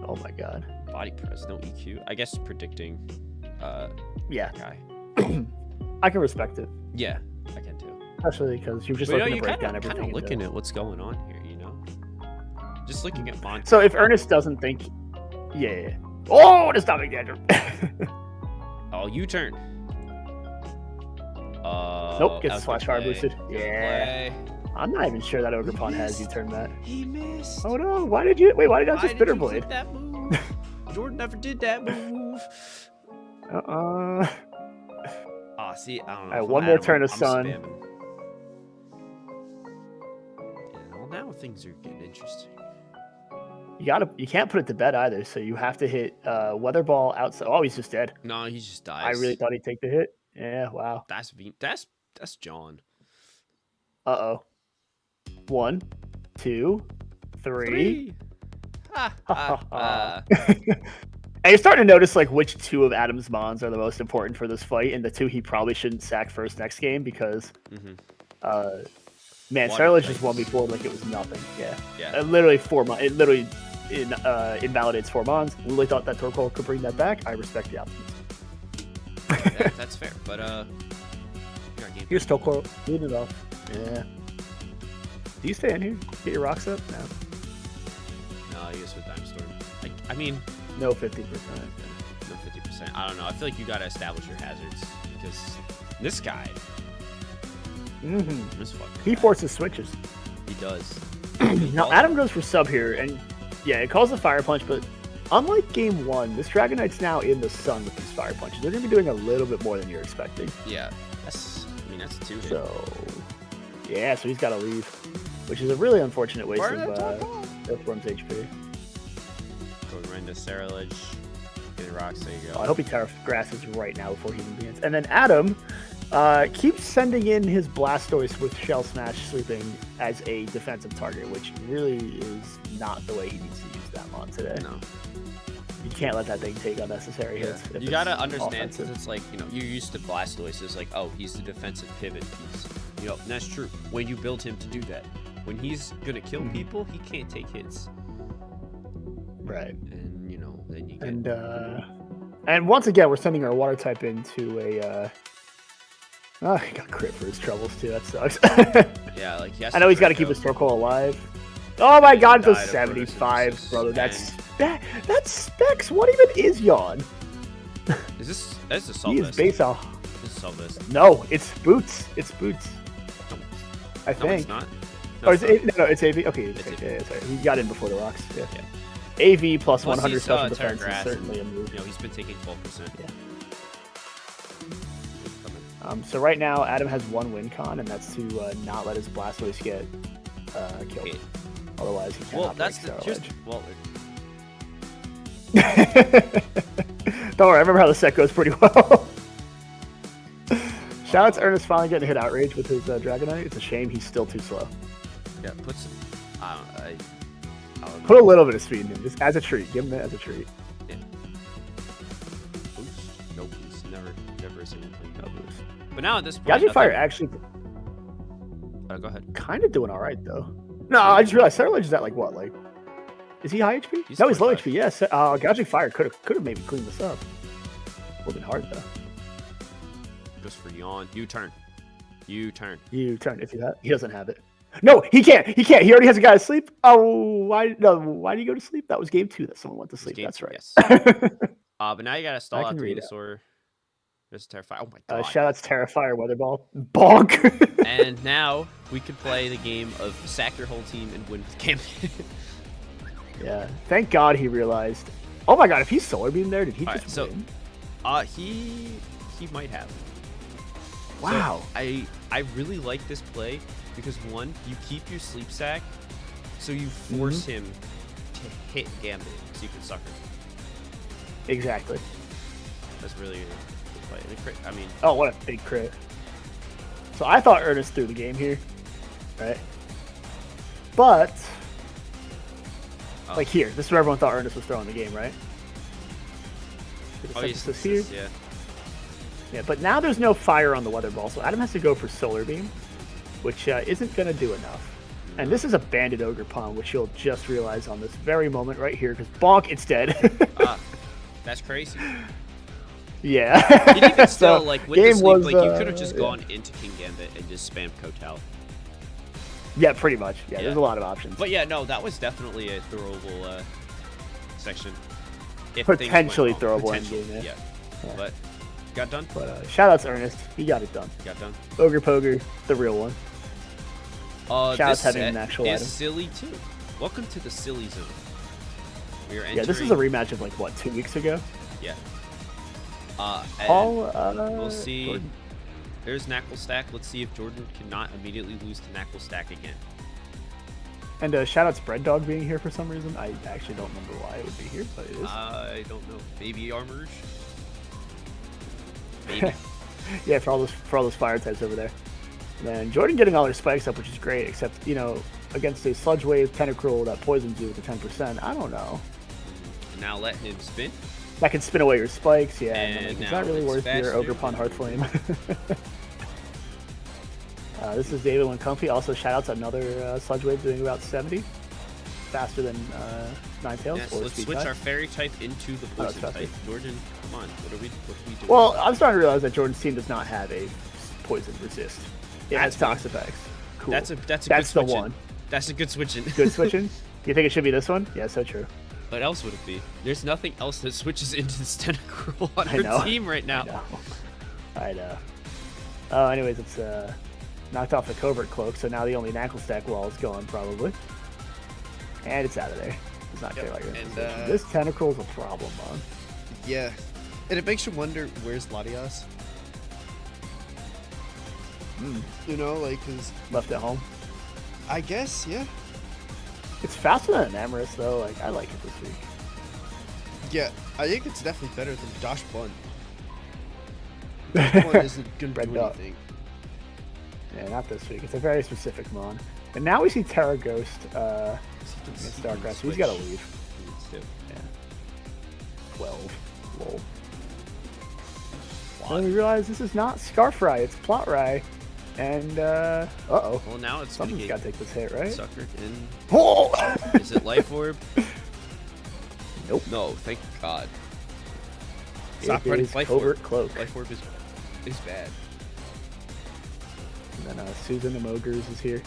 Oh my god. Body press, no EQ. I guess predicting. Yeah, Guy. I can respect it, Yeah, I can too. especially because you're just But, looking you to break kinda, down everything. kinda into- looking at what's going on here, you know. Just looking at Monty. So if Ernest doesn't think, yeah. Oh, it's not danger. Oh, U-turn. Nope, gets that was slash good fire play. boosted. Good Yeah. play. I'm not even sure that He Ogerpon has missed. U-turn that. He missed. Oh no! Why did you Why did I Why just did Bitter you Blade? click that move? Jordan never did that move. Ah, see, I don't know. Alright, if I'm one more Adam, turn of I'm sun. spamming. Yeah, well, now things are getting interesting. You can't put it to bed either. So you have to hit Weather Ball outside. Oh, he's just dead. No, he just dies. I really thought he'd take the hit. Yeah. Wow. That's John. Uh oh. 1, 2, 3. Ha, And you're starting to notice like which two of Adam's mons are the most important for this fight, and the two he probably shouldn't sack first next game because, man, Water Sarlage types. just won before like it was nothing. Yeah, Yeah. literally 4 mon. It literally invalidates 4 mons. Really thought that Torkoal could bring that back. I respect the optimism. That's fair. But our game. Here's Torkoal leading it off. Yeah. Do you stay in here? Get your rocks up? No. No, I guess with Dime Storm. Like, I mean, No 50%. no 50%. I don't know. I feel like you gotta establish your hazards because this guy, Mm-hmm. this fucking He guy, forces switches. he does. Now Adam goes for sub here, and yeah, it calls the fire punch, but unlike game 1, this Dragonite's now in the sun with these fire punches. They're gonna be doing a little bit more than you're expecting. Yeah, that's a 2-hit. So yeah, so he's got to leave, which is a really unfortunate waste Fire of that Torkoal. Earthworm's HP. Going right into Sarah Ledge. Getting rocks. There you Oh, I go. hope he Terra grasses right now before he even begins. And then Adam keeps sending in his Blastoise with Shell Smash sleeping as a defensive target, which really is not the way he needs to use that mon today. No. You can't let that thing take unnecessary Yeah. hits. if You it's gotta understand offensive. because it's like, you're used to Blastoise as like, oh, he's the defensive pivot piece. And that's true. When you build him to do that, when he's gonna kill Mhm. people, he can't take hits. Right. And then you get And once again, we're sending our water type into a. He got crit for his troubles too. That sucks. yeah, like he has I know he's got to crit keep his though. Torkoal alive. Oh my He God, it's a died of 75, photosynthesis, brother. and- That's specs. What even is yawn? Is that's a He is Solvest. base off. This is Solvest. No, it's boots. It's boots. No, I no, think. it's not. Or it's is it, no, it's AV. Okay, It's AV. yeah, sorry. He got in before the rocks. Yeah. Yeah. AV plus Plus 100 he's, special Terra defense is Grass, certainly a move. he's been taking 12%. Yeah. So right now, Adam has 1 win con, and that's to not let his Blastoise get killed. Okay. Otherwise, he cannot Well, break that's the Star here's Ledge. well. Don't worry, I remember how the set goes pretty well. Shout out to Ernest finally getting hit outrage with his Dragonite. It's a shame he's still too slow. Yeah, put some. I don't know. Put a little bit of speed in him, just as a treat. Give him it as a treat. Boost? No boost. Never a single thing. No boost. But now at this point, Gadget Fire nothing- actually Go ahead. kind of doing all right though. No, I just realized Sarah Ledge is at like what? Like, is he high HP? He's No, he's low 25. HP. Yes. Gadget Fire could have maybe cleaned this up. Would have been hard though. Goes for yawn. U-turn. U-turn. You turn if you have. He doesn't have it. No, he can't. He can't. He already has a guy to sleep. Oh, why? No, why did he go to sleep? That was game 2 that someone went to sleep. Game That's two, right. yes. But now you gotta stall I out can the read it. Venusaur. There's Terrify. Oh my god. Shout outs Terrifier Weatherball. Bonk. And now we could play the game of sack your whole team and win with Camden. Yeah. Thank God he realized. Oh my God, if he's Solar Beam there, did he All just right, so- win? He might have. Wow. So I really like this play because one, you keep your sleep sack, so you force him to hit Gambit so you can sucker. Exactly. That's really a good play. And the crit, I mean, Oh, what a big crit. So I thought Ernest threw the game here. right? But Oh. like here, this is where everyone thought Ernest was throwing the game, right? Oh, yes, This here. yeah. Yeah, but now there's no fire on the weather ball, so Adam has to go for solar beam, which isn't going to do enough. And this is a banded ogre pawn, which you'll just realize on this very moment right here, because bonk, it's dead. That's crazy. Yeah. You'd even still, So, like, with the game sleep, was, like, you could have just yeah. gone into King Gambit and just spammed Kotal. Yeah, pretty much. Yeah, Yeah. there's a lot of options. But yeah, no, that was definitely a throwable section. If things went Potentially wrong. throwable Potential, endgame, yeah. Yeah. But got done. But shout out to Ernest. He got it done. Got done. Ogre Poger, the real one. Shout out this to having set an actual is item. silly too. Welcome to the silly zone. We are entering. Yeah, this is a rematch of like, what, 2 weeks ago? Yeah. And Paul, we'll see. Jordan. There's Knackle Stack. Let's see if Jordan cannot immediately lose to Knackle Stack again. And shout out Spread Dog being here for some reason. I actually don't remember why it would be here, but it is. I don't know. Maybe Armors? Maybe. Yeah, for all those fire types over there. And then Jordan getting all their spikes up, which is great, except, you know, against a Sludge Wave Tentacruel that poisons you with the 10%, I don't know. Now let him spin. That can spin away your spikes, yeah. And And then, like, it's now not really it's worth your faster. Ogre Pawn Heartflame. This is David when comfy. Also, shout out to another Sludge Wave doing about 70. Faster than Ninetales. Yes, or let's speed switch type. our fairy type into the Oh, it's poison faster. type. Jordan, come on. What are we doing? Well, I'm starting to realize that Jordan's team does not have a poison resist. It has That's Toxapex. Cool. That's a That's good the switch-in. one. That's a good switch-in. Good switching? You think it should be this one? Yeah, so true. What else would it be? There's nothing else that switches into this Tentacruel on I know. our team right now. I know. Oh, anyways, it's knocked off the Covert Cloak, so now the only Knackle Stack wall is gone, probably. And it's out of there. It's not care about your and, position. This Tentacruel's a problem, man. Yeah. And it makes you wonder, where's Latias? You know, like, because Left at home. I guess, yeah. It's faster than an Amorous, though. Like, I like it this week. Yeah, I think it's definitely better than Dash Bun. Dash Bun isn't going to Red do dot. anything. Yeah, not this week. It's a very specific mon. And now we see Terra Ghost against Darkrai, so he's got to leave. Yeah. 12. Lol. Then we realize this is not Scarfry, it's Plotry. And, uh-oh. Well, now it's Something's gonna got to take this hit, right? suckered in. Oh! Is it Life Orb? Nope. No, thank God. It Stop running is Life Covert Orb. Cloak. Life Orb is bad. And then Susan of Ogres is here.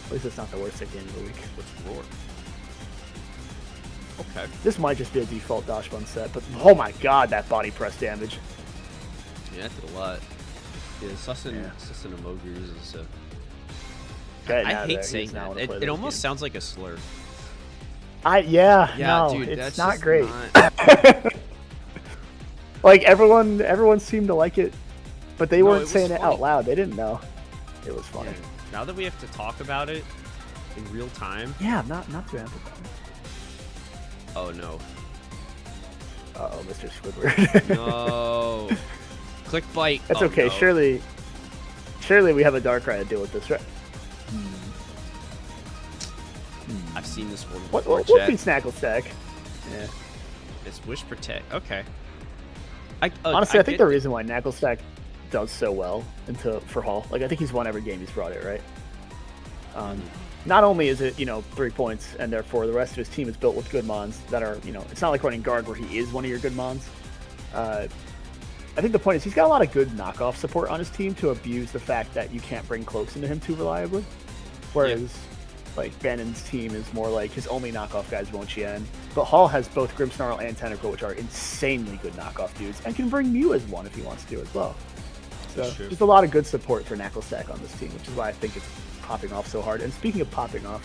At least it's not the worst hit game of the week. Let's roar. Okay. This might just be a default Dash Bun set, but oh my god, that body press damage. Yeah, that did a lot. Yeah, Sussin Yeah. of Ogres is Get I out of hate there. He saying does not that. wanna It play it those almost games. sounds like a slur. Yeah, no, dude, it's that's not just great. not- Like everyone seemed to like it, but they No, it weren't was saying it funny. out loud. They didn't know. It was funny. Yeah. Now that we have to talk about it in real time. Yeah, not too amplified. Oh no. Uh-oh, Mr. Squidward. No. Click bite. That's Oh, okay. no. Surely we have a Darkrai to deal with this, right? I've seen this one What before, would chat. be Snackle Stack? Yeah. It's Wish Protect. Okay. Honestly, I think get- the reason why Knackle Stack does so well for Hall, like I think he's won every game he's brought it, right? Not only is it 3 points, and therefore the rest of his team is built with good mons that are it's not like running guard where he is one of your good mons. I think the point is he's got a lot of good knockoff support on his team to abuse the fact that you can't bring cloaks into him too reliably. Whereas like Bannon's team is more like his only knockoff guys won't Yen. But Hall has both Grimmsnarl and Tentacle, which are insanely good knockoff dudes, and can bring Mew as one if he wants to as well. So That's true. just a lot of good support for Knackle Stack on this team, which is why I think it's popping off so hard. And speaking of popping off,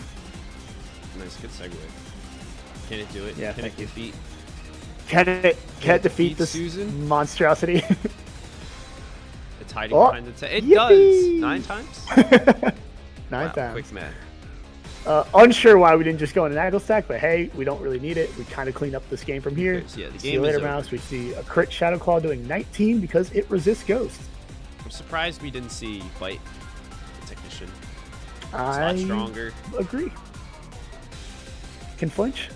Nice, good segue. Can it do it? Yeah, Can thank it you. defeat? can it defeat defeat this Susan? monstrosity? It's hiding Oh, behind the It yippee! does! 9 times? 9 Wow, times. quick math. Unsure why we didn't just go into Knackle Stack, but hey, we don't really need it. We kind of cleaned up this game from here. Okay, so yeah, the See you game is later, over. Mouse. We see a crit Shadow Claw doing 19 because it resists Ghost. I'm surprised we didn't see Bite. It's a It's a lot stronger. Agree. Can flinch.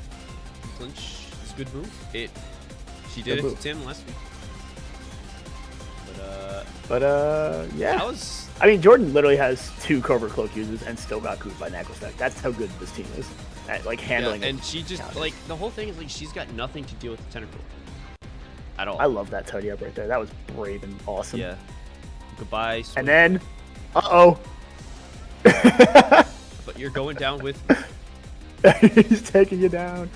Clinch is a good move. She did it to Tim last week. But yeah. That was. I mean, Jordan literally has 2 Covert Cloak users and still got cooped by Nacklestack. That's how good this team is at like handling it. And she just like the whole thing is like she's got nothing to deal with the tentacle at all. I love that tidy up right there. That was brave and awesome. Yeah. Goodbye. And then, uh-oh. But you're going down with. He's taking you down.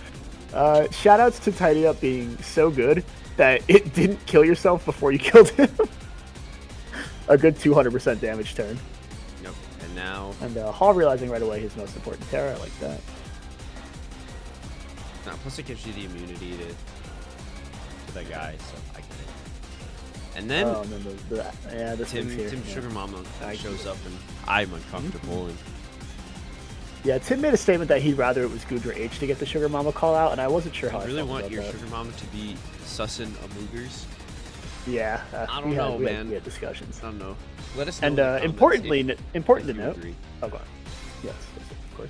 Shout outs to tidy up being so good that it didn't kill yourself before you killed him. A good 200% damage turn. Yep. And now. And Hall realizing right away his most important terror. I like that. Plus it gives you the immunity to that guy, so I get it. And then. Oh, and then this Tim here. Sugar Mama shows up and I'm uncomfortable. And yeah, Tim made a statement that he'd rather it was Goodra H to get the Sugar Mama call out, and I wasn't sure how I I really felt want about your that. Sugar Mama to be sussing Amoogers. Yeah, I don't know, man. We had discussions. I don't know. Let us know. And in the comments important to if you note. agree. Oh, go on. Yes, of course.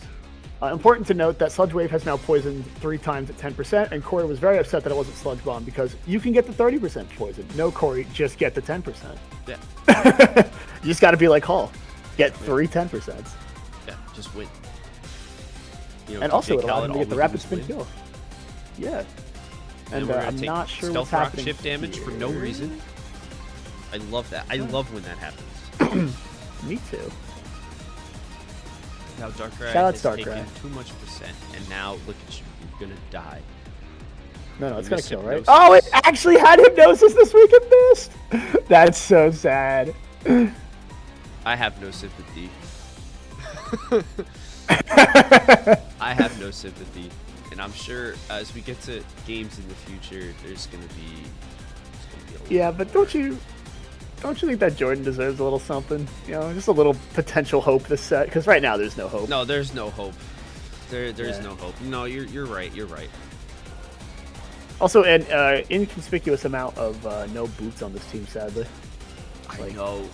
Important to note that Sludge Wave has now poisoned 3 times at 10%, and Corey was very upset that it wasn't Sludge Bomb because you can get the 30% poison. No, Corey, just get the 10%. Yeah. You just got to be like Hall. Get 3 10%. Yeah, just win. You know, And also, it DJ allowed Khaled, him to all get the we rapid do is spin win. kill. Yeah. And And we're gonna I'm take not sure what's stealth rock happening chip damage for no here. reason. I love that. I love when that happens. Me too. Now Darkrai Shout out has to taken Darkrai. too much percent, and now look at you. You're gonna die. No, it's You gonna missed kill, right? hypnosis. Oh, it actually had hypnosis this week and missed. That's so sad. I have no sympathy. I have no sympathy, and I'm sure as we get to games in the future, there's gonna be a lot. Yeah, but don't you think that Jordan deserves a little something? You know, just a little potential hope this set. Because right now there's no hope. No, there's no hope. There's Yeah. no hope. No, you're right. You're right. Also, an inconspicuous amount of no boots on this team, sadly. I Like, know.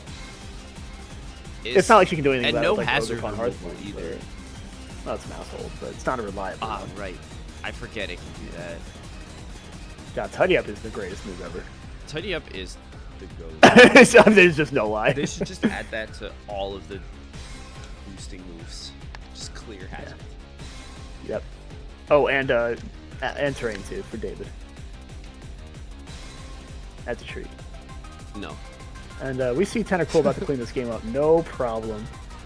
It's not like she can do anything and about no it. Like hazard Ogre Con removal Hearthstone, either. but- Well, it's an asshole, but it's not a reliable Ah, one. right. I forget it can do that. God, Tidy Up is the greatest move ever. Tidy up is the go. There's just no lie. They should just add that to all of the boosting moves. Just clear hazard. Yep. Oh, and terrain too for David. That's a treat. No. And we see Tentacool about to clean this game up, no problem,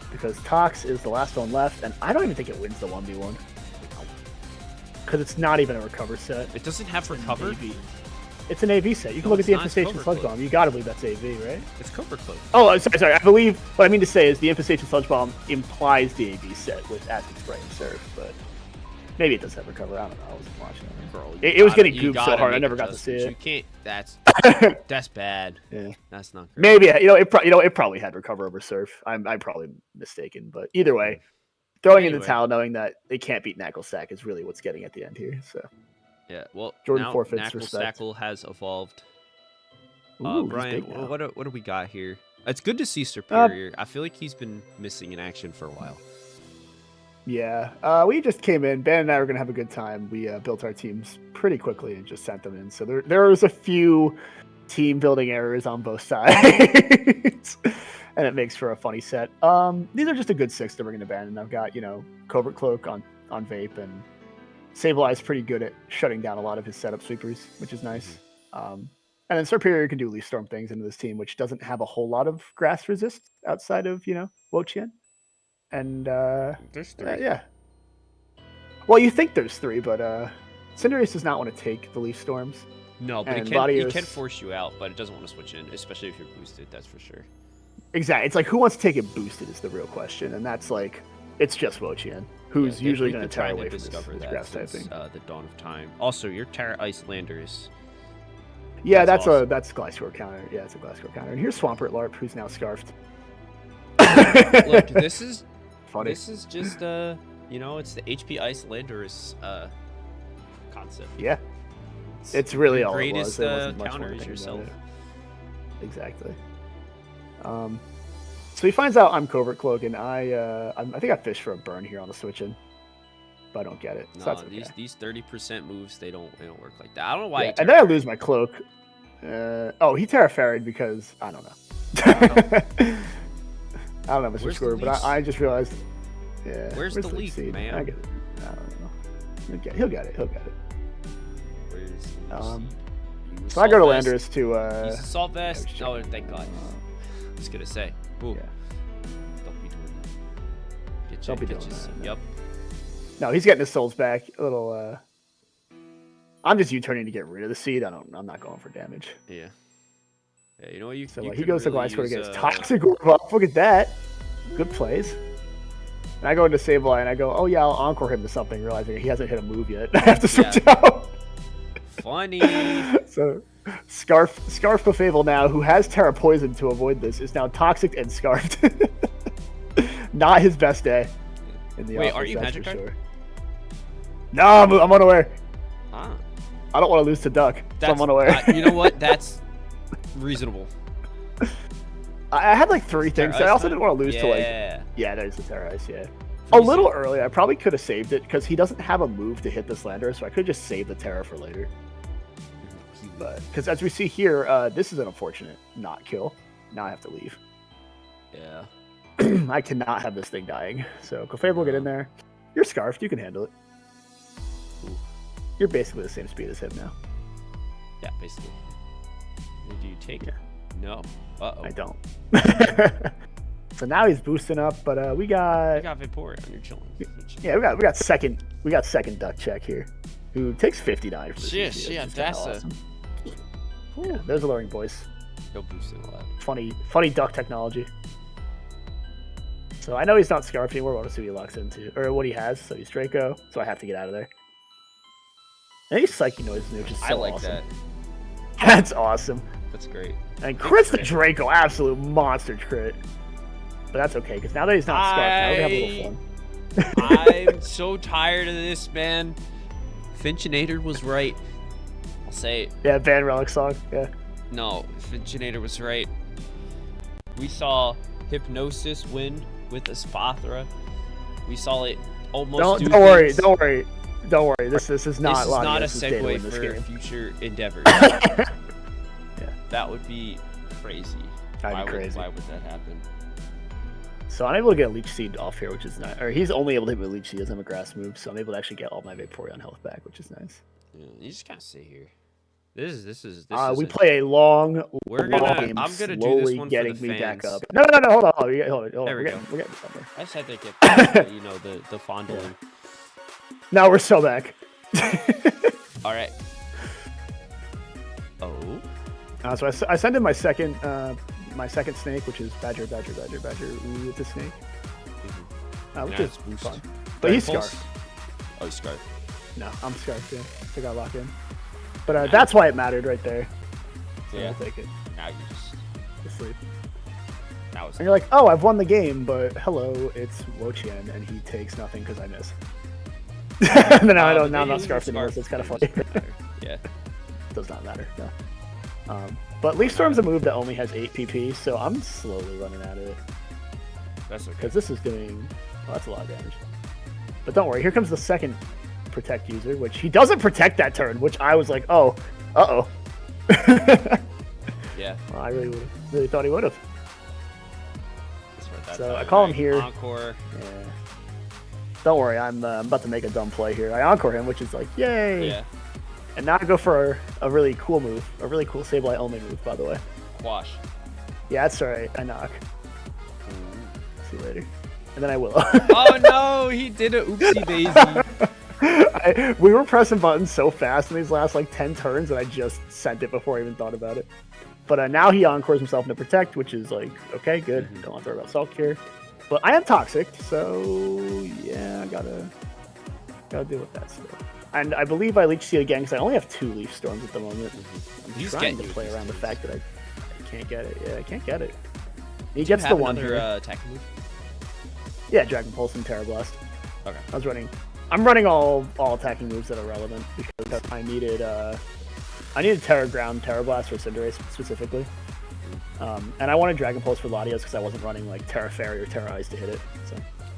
because Tox is the last one left, and I don't even think it wins the 1v1. Because it's not even a recover set. It doesn't have recover. AV. It's an AV set. You can No, look at the it's not. It's Infestation Cobra Sludge Cloak. Bomb. You gotta believe that's AV, right? It's Cobra Cloak. Oh, sorry. I believe what I mean to say is the Infestation Sludge Bomb implies the AV set with Acid Spray and Surf, but maybe it does have recover. I don't know. I wasn't watching it. Girl, It was getting you gooped so gotta hard. I make never got to see adjustments. it. You can't. That's bad. Yeah. That's not great. Maybe it probably had recover over Surf. I'm probably mistaken, but either way, throwing in the Anyway. towel knowing that they can't beat Knackle Stack is really what's getting at the end here. So Yeah. Well, Jordan now forfeits Knackle respect. Stackle has evolved. Ooh, he's Brian, big now. what do we got here? It's good to see Superior. I feel like he's been missing in action for a while. Yeah, we just came in. Ben and I were gonna have a good time. We built our teams pretty quickly and just sent them in. So there was a few team building errors on both sides, and it makes for a funny set. These are just a good 6 to bring into Ben, and I've got Covert Cloak on Vape, and Sable Eye's pretty good at shutting down a lot of his setup sweepers, which is nice. And then Superior can do Leaf Storm things into this team, which doesn't have a whole lot of grass resist outside of Wo-Chien. And There's 3. yeah. Well, you think there's 3, but Cinderace does not want to take the Leaf Storms. No, but And it Latios- can force you out, but it doesn't want to switch in, especially if you're boosted. That's for sure. Exactly. It's like who wants to take it boosted is the real question, and that's like it's just Wo-Chien, who's Yeah, usually they've going been to tear trying away to from this discover that grass since typing. the dawn of time. Also, your Terra Ice Lander is Yeah, that's that's Glasscore counter. Yeah, it's a Glasscore counter. And here's Swampert Larp, who's now scarfed. look. This is funny. This is just it's the HP Ice Landorus concept. Yeah, it's really Your all it greatest was. There wasn't much counter more is to think about yourself. it. Exactly. So he finds out I'm Covert Cloak, and I think I fished for a burn here on the switch in, but I don't get it. So No, that's okay. these 30% moves, they don't work like that. I don't know why. Yeah, and then I lose my cloak. Oh, he Terra Ferried because I don't know. I don't know, Mr. Where's Score, the but leech? I just realized. Yeah. Where's the leech, seed? man? I get it. I don't know. He'll get it. He'll get it. Where's the So I go to Landers to. Use the salt vest. Oh, Oh, thank God. I was gonna say. Ooh. Yeah. Don't be doing that. Don't be get doing your that, seed. no. Yup. No, he's getting his souls back. A little. I'm just U-turning to get rid of the seed. I'm not going for damage. Yeah. Yeah. You know what? So you he could goes to really Gliscor to get use, his toxic orb up. Look at that. Good plays. And I go into Sableye and I go, oh yeah, I'll encore him to something, realizing he hasn't hit a move yet. I have to switch out. Funny. So Scarf Clefable now, who has Terra Poison to avoid this, is now toxic and scarfed. Not his best day. In the Wait, office, aren't you that's Magic for Card? sure. No, I'm unaware. Ah. I don't want to lose to Duck, so That's, I'm unaware. you know what? That's reasonable. I had like 3 things. So I also didn't want to lose to like. Yeah. Yeah, there's the Terra Ice, yeah. A Freeze little it. early. I probably could have saved it because he doesn't have a move to hit this lander, so I could just save the Terra for later. But because as we see here, this is an unfortunate not kill. Now I have to leave. Yeah. I cannot have this thing dying. So Clefable, get in there. You're scarfed. You can handle it. Ooh. You're basically the same speed as him now. Yeah, basically. Do you take Yeah. it? No. Uh-oh. I don't. So now he's boosting up, but we got. You got Vaporeon. You're chilling. Yeah, we got second Duck Check here, who takes 59 for this. Shit, CC. yeah, It's kinda that's a- awesome. Yeah, there's alluring voice. No boosting a lot. Funny duck technology. So I know he's not Scarf anymore. We'll see what he locks into, or what he has. So he's Draco. So I have to get out of there. And he's Psyche Noise, which is so I like awesome. that. That's awesome. That's great. And crits the crit. Draco, absolute monster crit. But that's okay because now that he's not Scarf, now we have a little fun. I'm so tired of this, man. Finchinator was right. I'll say it. Yeah, Van Relic song. Yeah. No, Finchinator was right. We saw Hypnosis win with Espathra. We saw it almost Don't worry. This is not. This is not a Latios' day to win segue this for game. future endeavors. Yeah. That would be crazy. That'd be crazy. Why would that happen? So I'm able to get a Leech Seed off here, which is nice. Or he's only able to hit with Leech Seed. He doesn't have a Grass move, so I'm able to actually get all my Vaporeon health back, which is nice. Yeah, you just gotta sit here. This is. We play a long, We're long gonna- game, I'm gonna do this slowly one for getting the me back fans. up. No, hold on. Hold on. There we go. We're getting somewhere. I just had to get the fondling. Now we're so back. All right. Oh. So I send in my second snake, which is Badger. Ooh, it's a snake. Which Yeah, is it's boost. fun. But he's Pulse? Scarf. Oh, he's scarf. No, I'm Scarf, yeah. I got lock in. But that's why it mattered right there. So Yeah. I'll take it. Now you just. Asleep. Now it's. And you're like, oh, I've won the game, but hello, it's Wo-Chien, and he takes nothing because I miss. And then now I don't. Now I'm not Scarfed anymore, so it's kind of funny. Yeah. Does not matter. No. But Leaf Storm's a move that only has 8 PP, so I'm slowly running out of it That's okay. because this is doing. Well, that's a lot of damage. But don't worry, here comes the second protect user, which he doesn't protect that turn, which I was like, oh, uh-oh. Yeah. Well, I really thought he would have. That's right, that's So I all call him right. here. Encore. Yeah. Don't worry, I'm about to make a dumb play here. I encore him, which is like, yay! Yeah. And now I go for a really cool move, a really cool Sableye only move, by the way. Quash. Yeah, that's alright. I knock. See you later. And then I will. Oh no, he did a oopsie daisy. We were pressing buttons so fast in these last like 10 turns that I just sent it before I even thought about it. But now he encores himself into Protect, which is like, okay, good. Don't want to worry about Salt Cure. But I am Toxic, so yeah, I gotta deal with that still. And I believe I Leech Seed again because I only have 2 Leaf Storms at the moment. I'm He's trying to getting you play with around the these fact that I can't get it. Yeah, I can't get it. He Do you gets the have one another, here. attack move? Yeah, Dragon Pulse and Terra Blast. Okay. I'm running all attacking moves that are relevant because I needed Terra Ground, Terra Blast for Cinderace specifically. And I wanted Dragon Pulse for Latios because I wasn't running like Terra Fairy or Terra Ice to hit it. So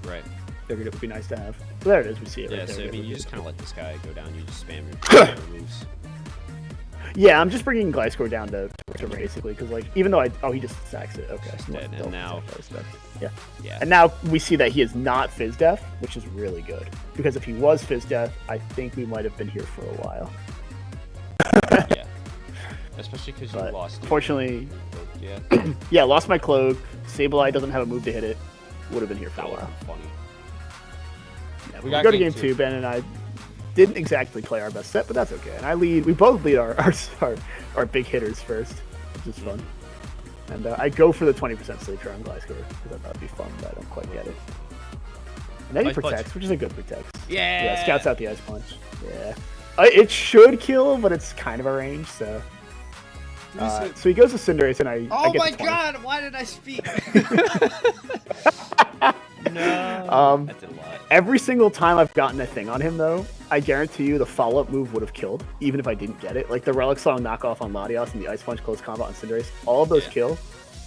Right. figured it would be nice to have. So there it is. We see it Yeah, right there. so I mean, you Beautiful. just kind of let this guy go down. You just spam your moves. Yeah, I'm just bringing Gliscor down to basically because like even though he just sacks it. Okay. Just dead, and Don't now- sack those stuff. Yeah. Yeah. And now we see that he is not Fizz Death, which is really good because if he was Fizz Death, I think we might have been here for a while. Yeah. Especially because you But lost. unfortunately, Yeah. yeah, lost my cloak. Sableye doesn't have a move to hit it. Would have been here for That a would while. be funny. Yeah, We we got go to game game two. two. Ben and I didn't exactly play our best set, but that's okay. And I lead. We both lead our big hitters first, which is fun. And I go for the 20% sleep on Gliscor because I thought it'd be fun, but I don't quite get it. And then he Ice punch. protects, which is a good protect. Yeah. Yeah, scouts out the ice punch. Yeah, it should kill, but it's kind of a range. So so he goes to Cinderace, and I Oh get my the 20. god, why did I speak? No. That did a lot. Every single time I've gotten a thing on him, though, I guarantee you the follow-up move would have killed, even if I didn't get it. Like the Relic Song knockoff on Latios and the Ice Punch close combat on Cinderace, all of those Yeah. kill.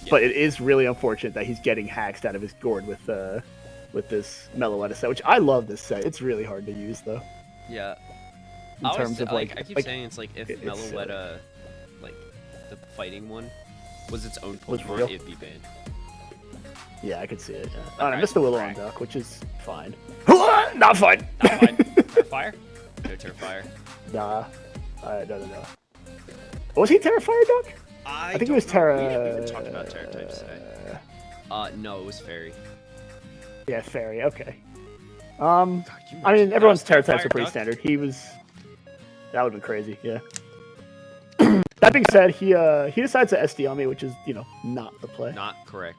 Yeah. But it is really unfortunate that he's getting hacked out of his gourd with this Meloetta set, which I love this set. It's really hard to use, though. Yeah. In terms of I keep like saying it's like if it's, Meloetta, like the fighting one, was its own Was Pokemon, real. it'd be banned. Yeah, I could see it. Yeah. That I guy's missed the Willow on cracked. Duck, which is fine. Not fine. Not fine. Terrifier? No Terrifier. Nah. No. Was he Terrifier Duck? I think it don't was know. Terra- We haven't talked about Terra types today. No, it was Fairy. Yeah, Fairy. Okay. God, can you I mean, imagine? everyone's That was Terra types are Terrifier pretty Duck? standard. That would have been crazy. Yeah. That being said, he decides to SD on me, which is not the play. Not correct.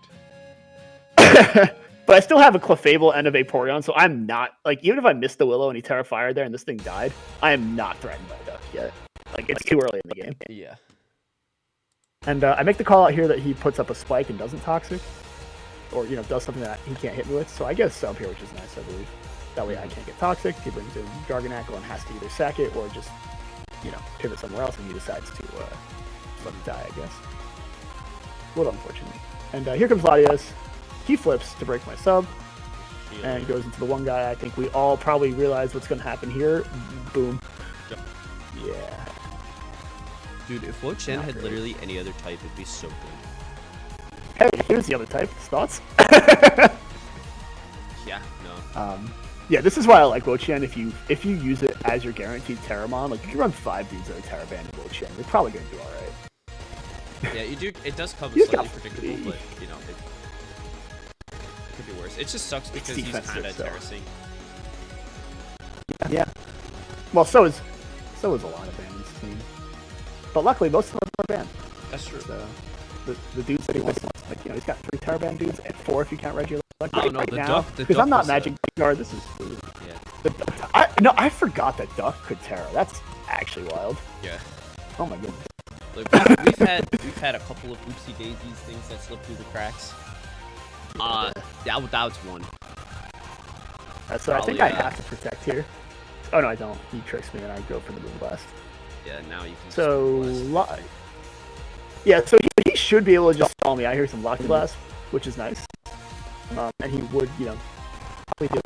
But I still have a Clefable and a Vaporeon, so I'm not like even if I missed the Willow and he Terrafired there and this thing died, I am not threatened by Duck yet. Like it's too early in the game. Yeah. And I make the call out here that he puts up a spike and doesn't toxic, or does something that he can't hit me with. So I get a sub here, which is nice, I believe. That way I can't get toxic. He brings in Garganacl and has to either sack it or just pivot somewhere else, and he decides to let it die, I guess. A little unfortunate. And here comes Latios. He flips to break my sub and goes into the one guy. I think we all probably realize what's going to happen here. Boom. Yep. Yeah. Dude, if Wo Chen Not had great. literally any other type, it'd be so good. Hey, here's the other type. Thoughts? Yeah, no. Yeah, this is why I like Wo-Chien. If you use it as your guaranteed Terramon, like if you run 5 dudes that are Terra Band and Wo-Chien, you're probably going to do alright. Yeah, you do. It does come He's slightly got predictable, three. but it could be worse. It just sucks because he's defensive, kind of so. terracing. Yeah. Well, so is a lot of bands team. But luckily, most of them are banned. That's true. So, the dudes that he wants, like he's got 3 Terra Band dudes and 4 if you count Reggie. Like, Oh, no, the now, Duck- the because Duck I'm not was a- Magic Guard. This is Yeah. I forgot that Duck could Terra. That's actually wild. Yeah. Oh my goodness. Like, we've had a couple of oopsie daisies things that slipped through the cracks. That was one. So I think Probably, I have to protect here. Oh no, I don't. He tricks me and I go for the Moon Blast. Yeah, now you can. So just blast. yeah, so he should be able to just stall me. I hear some Lucky Blast, which is nice. And he would, probably do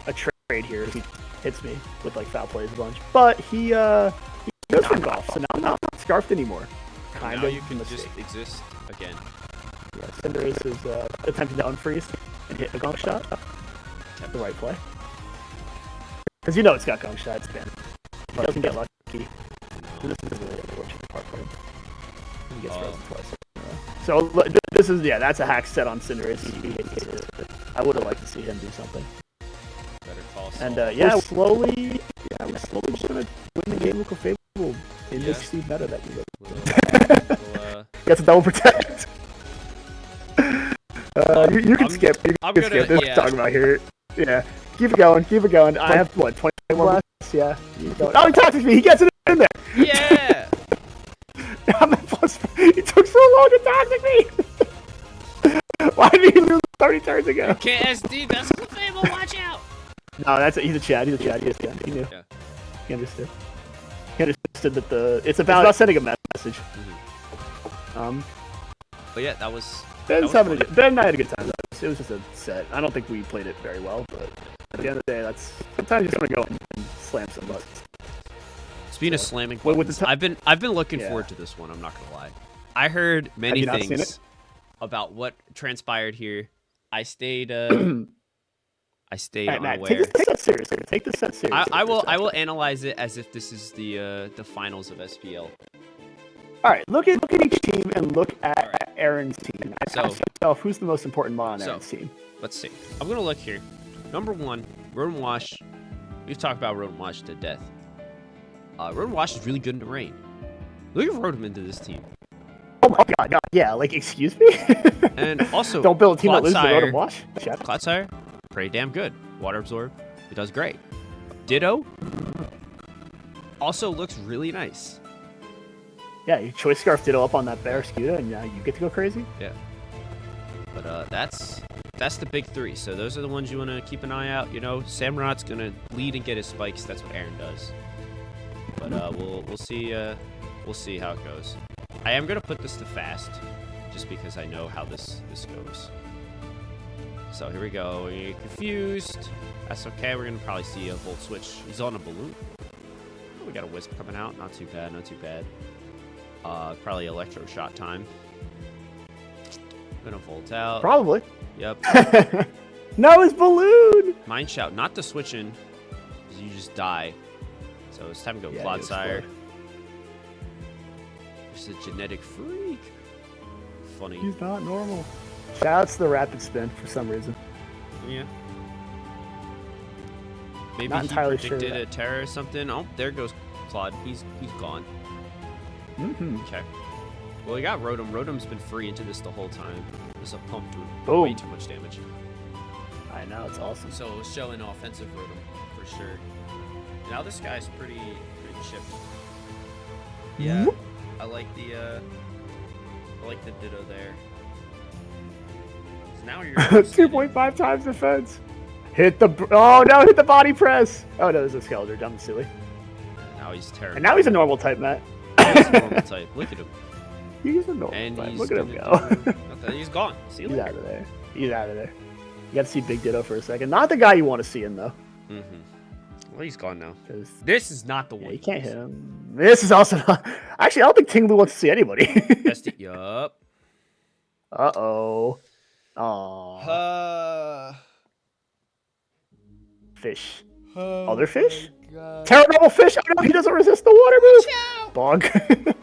a trade here if he hits me with like foul plays a bunch. But he goes for golf, so now I'm not scarfed anymore. Kind Now of you can mistake. just exist again. Yeah, Cinderace is attempting to unfreeze and hit a gong shot. The right play. Because it's got gong shot, it's banned. He doesn't get lucky. This is really unfortunate part for him. He gets frozen twice. So this is that's a hack set on Cinderace. I would have liked to see him do something. Better call. And Saul. we're slowly just gonna win the game with Clefable in this seed meta that you We'll, Gets a double protect. You can skip. You I'm can gonna- skip. This yeah. we're talking about here. Yeah. Keep it going. I have 21 left. Yeah. Keep it going. Oh, he toxics me. He gets it in there. Yeah. I'm at plus. He took so long to toxic me. Why did he lose 30 turns ago? Can't SD. That's the Fable. Watch out. No, he's a Chad. He knew. Yeah. He understood. He understood that it's about sending a message. But yeah, that was. Ben was fun. and I had a good time. It was just a set. I don't think we played it very well, but at the end of the day, that's sometimes you just want to go and slam some buttons. Speaking of slamming Well, buttons, with I've been looking Yeah. forward to this one. I'm not gonna lie. I heard many you not seen things it? about what transpired here. I stayed. I stayed All right, Matt, unaware. take this seriously. Take this set seriously. I for a will. I second. will analyze it as if this is the finals of SPL. All right, look at each team and look at All right. Aaron's team. So- Ask yourself who's the most important mod on So- Aaron's team. Let's see. I'm gonna look here. Number one, Rotom Wash. We've talked about Rotom Wash to death. Rotom Wash is really good in the rain. Look at Rotom into this team. Oh my god, yeah, like excuse me. And also, Don't build a team that loses to Clodsire- Rotom Wash. Shut up. Clodsire, pretty damn good. Water Absorb, it does great. Ditto also looks really nice. Yeah, you choice scarf Ditto up on that Barraskewda, and you get to go crazy. Yeah. But that's the big three. So those are the ones you want to keep an eye out. You know, Samurot's gonna lead and get his spikes. That's what Aaron does. But we'll see how it goes. I am gonna put this to fast, just because I know how this goes. So here we go. You're confused. That's okay. We're gonna probably see a Volt Switch. He's on a balloon. Oh, we got a Wisp coming out. Not too bad. Not too bad. Probably Electro Shot time. Gonna Volt out. Probably. Yep. No, his balloon. Mind Shout. Not to switch in, 'cause you just die. So it's time to go Yeah, Clodsire. you There's a genetic freak. Funny. He's not normal. Shoutouts to the rapid spin for some reason. Yeah. Maybe Not he entirely sure predicted that- a terror or something. Oh, there goes Claude. He's gone. Mm-hmm. Okay. Well, we got Rotom. Rotom's been free into this the whole time. This a pump through Boom. way too much damage. I know, it's awesome. So it's showing offensive Rotom for sure. Now this guy's pretty chipped. Yeah. Whoop. I like the Ditto there. So now you're 2.5 times defense. Hit the oh no! Hit the body press. Oh no, there's a Skeletor. Dumb silly. Now he's terrible. And now he's a normal type, Matt. He's a normal type. Look at him. He's a normal And type. he's Look at him gonna go. do nothing. He's gone. See you He's later. out of there. He's out of there. You got to see Big Ditto for a second. Not the guy you want to see in though, Well, he's gone now. because This is not the one. you can't hit him. This is also not. Actually, I don't think Tinglu wants to see anybody. Test it. Yup. Uh-oh. Aw. Fish. Other fish? Terrible fish! Oh no, he doesn't resist the water move! Bog.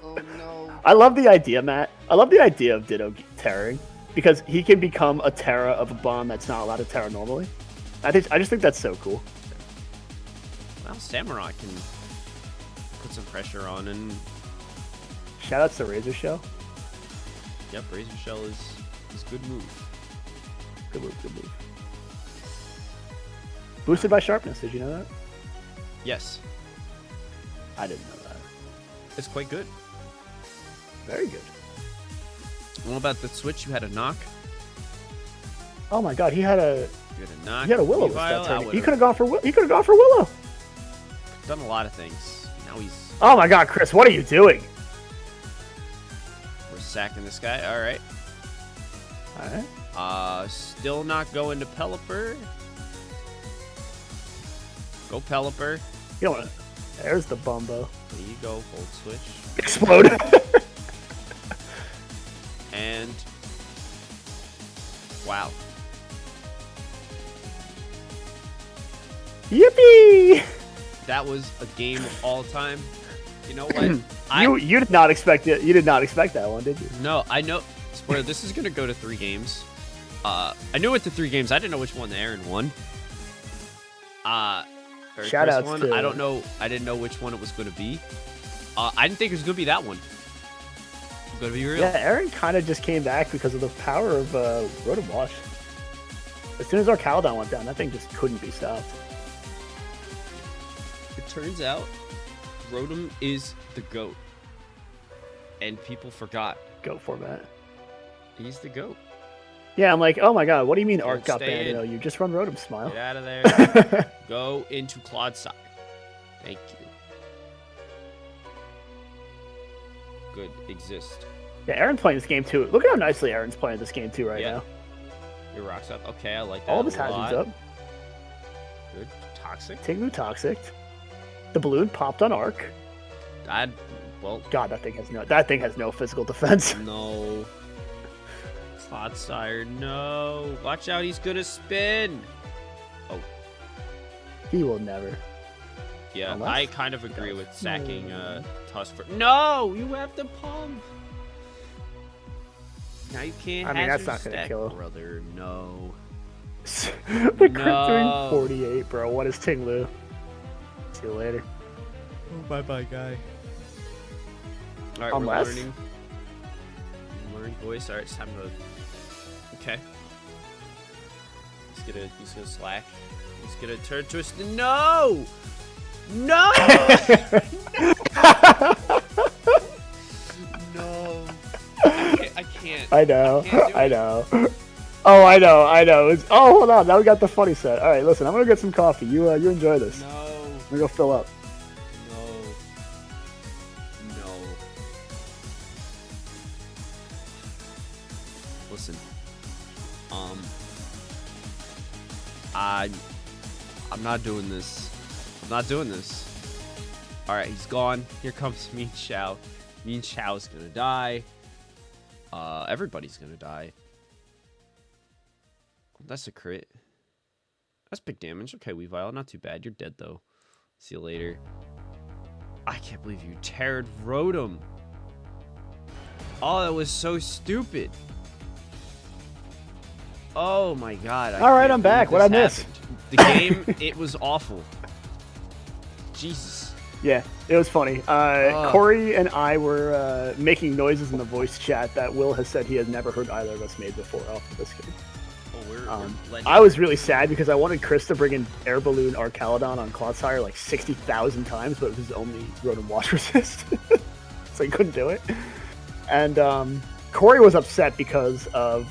Oh no. I love the idea, Matt. I love the idea of Ditto terroring, because he can become a Terra of a bomb that's not allowed to Terra normally. I just think that's so cool. Well, Samurott can put some pressure on, and Shoutouts to Razor Shell. yep, Razor Shell is good move. Good move, good move. Boosted by sharpness, did you know that? Yes, I didn't know that. it's quite good. Very good. What about the switch? You had a knock. Oh my god, he had a You had a knock. Willow with Weavile, that I turn. He would've could have gone for Willow. done a lot of things. Now Oh my god, Chris, what are you doing? we're sacking this guy. All right. Alright. Still not going to Pelipper. Go Pelipper. You don't want to. There's the Bumbo. There you go. Volt switch. Explode. And wow. Yippee! That was a game of all time. You know what? You did not expect it. You did not expect that one, did you? No, I know. Spoiler, this is going to go to 3 games. I knew it to 3 games. I didn't know which one Aaron won. Or Shout Chris outs won. to- I don't know. I didn't know which one it was going to be. I didn't think it was going to be that one. I'm going to be real. Yeah, Aaron kind of just came back because of the power of Rotom Wash. As soon as our Caledon went down, that thing just couldn't be stopped. It turns out Rotom is the GOAT. And people forgot. Go for that. He's the GOAT. Yeah, I'm like, oh my god, what do you mean Don't Art got stay banned? in. You know, you just run Rotom Get Smile. out of there. Go into Clodsire. Thank you. Good. Exist. Yeah, Aaron's playing this game too. Look at how nicely Aaron's playing this game too right Yeah. now. Your rocks up. Okay, I like that. All of his a hazards lot. up. Good. Toxic. Tinglu toxic. The balloon popped on arc. Well, God, that thing has no physical defense. no. Clodsire, no. Watch out, he's gonna spin. Oh, He will never. yeah. Unless- I kind of agree with sacking Tusk for. No, you have the pump. Now you can't. I mean, that's hazard not gonna stack, kill. brother. No. The crit No. doing 48, bro. What is Tinglu? See you later. Oh, bye, guy. All right, Unless- we're learning. Learning voice. All right, it's time to. Okay. He's gonna slack. He's gonna turn twist. No! No! No. I can't. I know. can't do I it. know. Oh, I know. I know. Oh, hold on. Now we got the funny set. All right, listen. I'm gonna get some coffee. You enjoy this. No. I'm gonna go fill up. No. No. Listen. I'm not doing this. I'm not doing this. All right, he's gone. Here comes Mean Xiao. Mean Xiao's gonna die. Everybody's gonna die. That's a crit. That's big damage. Okay, Weavile, not too bad. You're dead though. See you later. I can't believe you teared Rotom. Oh, that was so stupid. Oh my god. All right, can't I'm back. believe What'd I this miss? happened. The game, it was awful. Jesus. Yeah, it was funny. Corey and I were making noises in the voice chat that Will has said he has never heard either of us made before off of this game. Oh, we're I was really sad because I wanted Chris to bring in Air Balloon Arcalodon on Clodsire like 60,000 times, but it was only Rotom Wash Resist. So he couldn't do it. And Corey was upset because of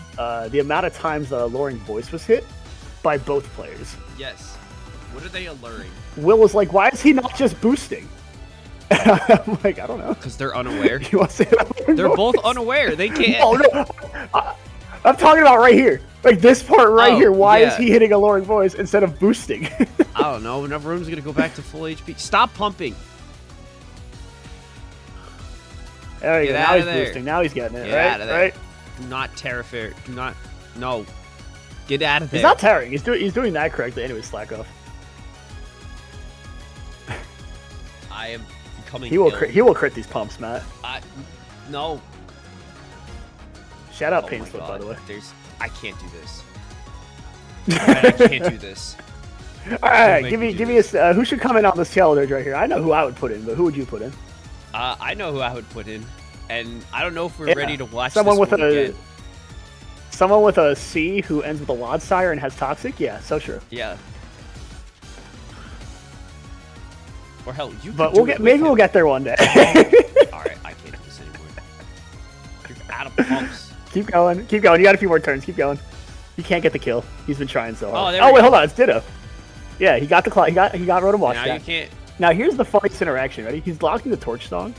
the amount of times the alluring voice was hit by both players. Yes. What are they alluring? Will was like, why is he not just boosting? I'm like, I don't know. Because they're unaware. You want to say that? They're both unaware. They can't. Oh, no. I'm talking about right here. Like this part right Oh, here. Why is yeah. he hitting alluring voice instead of boosting? I don't know. Enough room's gonna go back to full HP. Stop pumping. There you Get go. out Now of he's there. boosting. Now he's getting it. Get right? out of there. Right? Do not Terra Fair. Do not. No. Get out of there. He's not tearing. He's doing that correctly. Anyway, slack off. I am becoming. He will ill. crit, he will crit these pumps, Matt. No. Shout out Oh Pain my Slip, by God. the way. I can't do this. I can't do this. All right, make give me me do a who should come in on this challenge right here. I know who I would put in, but who would you put in? I know who I would put in, and I don't know if we're Yeah. ready to watch Someone this with one again. someone with a C who ends with a Lodsire and has Toxic. Yeah, so true. Yeah. Or hell, you. But could do it with maybe we'll him. get there one day. All right, I can't do this anymore. You're out of pumps. Keep going. Keep going. You got a few more turns. Keep going. He can't get the kill. He's been trying so hard. there we wait, go. hold on. It's Ditto. Yeah, he got the he got Rotom Wash. Now you can't. Now here's the funniest interaction. Ready? He's locking the Torch Song,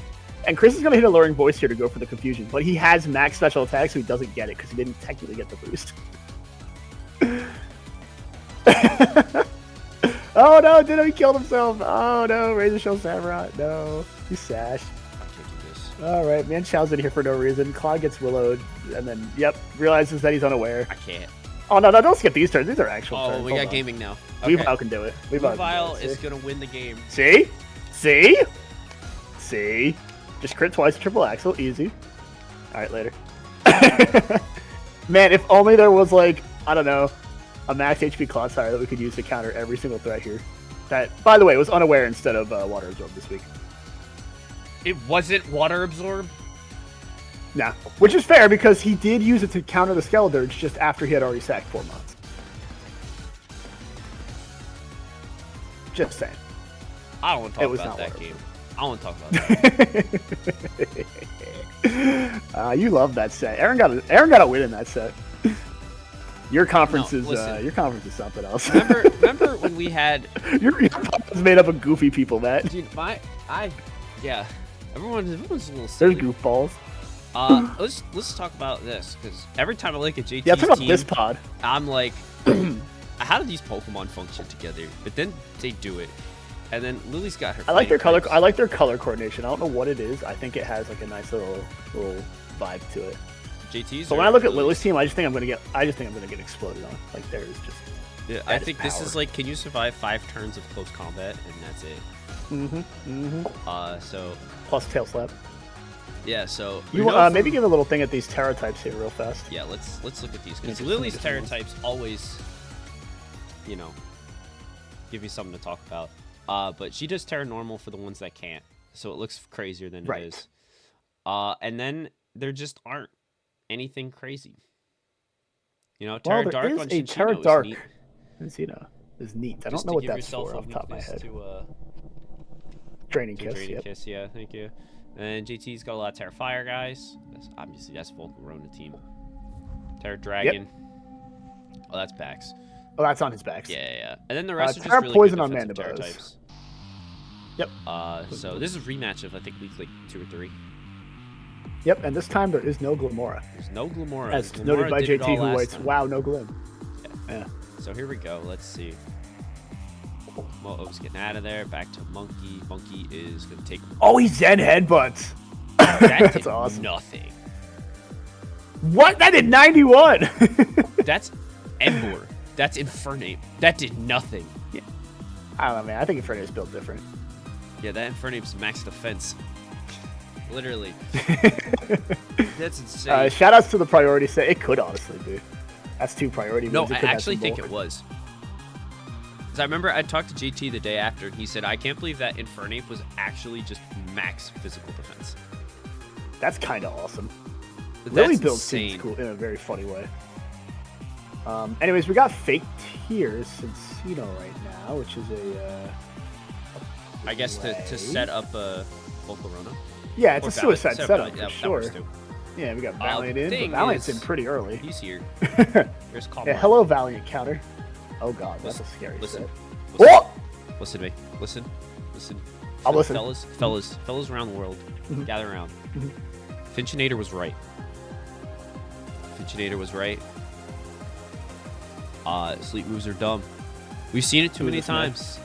and Chris is gonna hit a Alluring Voice here to go for the confusion. But he has max special attack, so he doesn't get it because he didn't technically get the boost. Oh no! Ditto, he killed himself. Oh no! Razor Shell Samurai. No, he's sashed. I can't do this. All right, man. Xiao's in here for no reason. Cloud gets Willowed, and then realizes that he's unaware. I can't. Oh no! Don't skip these turns. These are actual Oh, turns. we Hold got on. gaming now. Okay. Weavile can do it. Weavile can do Weavile it. is gonna win the game. See? See? See? Just crit twice, triple axle, easy. Alright, later. Man, if only there was like, I don't know, a max HP Clodsire that we could use to counter every single threat here. That, by the way, was unaware instead of Water Absorb this week. It wasn't water absorb. Nah. Which is fair because he did use it to counter the Skeledirge just after he had already sacked 4 months. Just saying. I don't want to It talk was about not that water game. I don't want to talk about that. You love that set. Aaron got a win in that set. Your conference No, is listen. your conference is something else. remember when we had your conference is made up of goofy people, Matt. dude, yeah. Everyone's a little There's silly. goofballs. Let's talk about this because every time I look at JT's Yeah, talk about team, this pod. I'm like, how do these Pokemon function together? But then they do it, and then Lily's got her. I like their color. types. I like their color coordination. I don't know what it is. I think it has like a nice little vibe to it. JT's. So when I look at Lily's team, I just think I'm gonna get exploded on. Like there is just. Yeah, I think this is like, can you survive 5 turns of close combat, and that's it. So. Plus tail slap. Yeah, so You maybe give a little thing at these Terra types here real fast. Yeah, let's look at these because Yeah, Lily's just Terra ones. types always, give you something to talk about. But she does Terra normal for the ones that can't, so it looks crazier than Right. it is. And then there just aren't anything crazy. Terra Well, there Dark is on a Shinchino Terra is Dark. neat. Is neat. I Just don't know to what give that's yourself for a off the top of my weakness head. to, Draining to kiss. Draining Yep. Kiss, yeah, thank you. And JT's got a lot of Terra Fire guys. Obviously, that's Volcarona team. Terra Dragon. Oh, that's Bax. Oh, that's on his backs. Yeah. And then the rest are just Terra really Poison good on defensive Terra Mandibuzz. types. Yep. So this is a rematch of I think week like 2 or 3. Yep. And this time there is no Glamora, There's no Glamora. as Glamora noted by did it JT, all who last writes, time. "Wow, no Glim." Yeah. So here we go. Let's see. Mo-O's getting out of there. Back to Monkey. Monkey is gonna take. Oh, he Zen headbutts. That That's did awesome. nothing. What? That did 91. That's Ember. That's Infernape. That did nothing. I don't know, man. I think Inferno's built different. Yeah, that Infernape's max defense. Literally. That's insane. Shout outs to the priority set. It could honestly be. That's 2 priority No, wins. It I could have actually some think bulk. it was. Because I remember I talked to JT the day after, and he said, I can't believe that Infernape was actually just max physical defense. That's kind of awesome. That's Lily build insane. seems cool in a very funny way. Anyways, we got fake tears Encino right now, which is a. I guess to play. set up a Volcarona. Yeah, it's Or a Valiant. suicide Set up setup Valiant. for Yeah, that sure. works too. Yeah, we got Valiant in, but thing Valiant's is- in pretty early. He's here. Yeah, Here's Calm. hello Valiant counter. Oh god, that's a scary Listen. set. Listen, Oh! listen to me. Listen. I'll listen. Fellas around the world, Mhm. gather around. Mhm. Finchinator was right. Sleep moves are dumb. We've seen it too Who many is this man? times.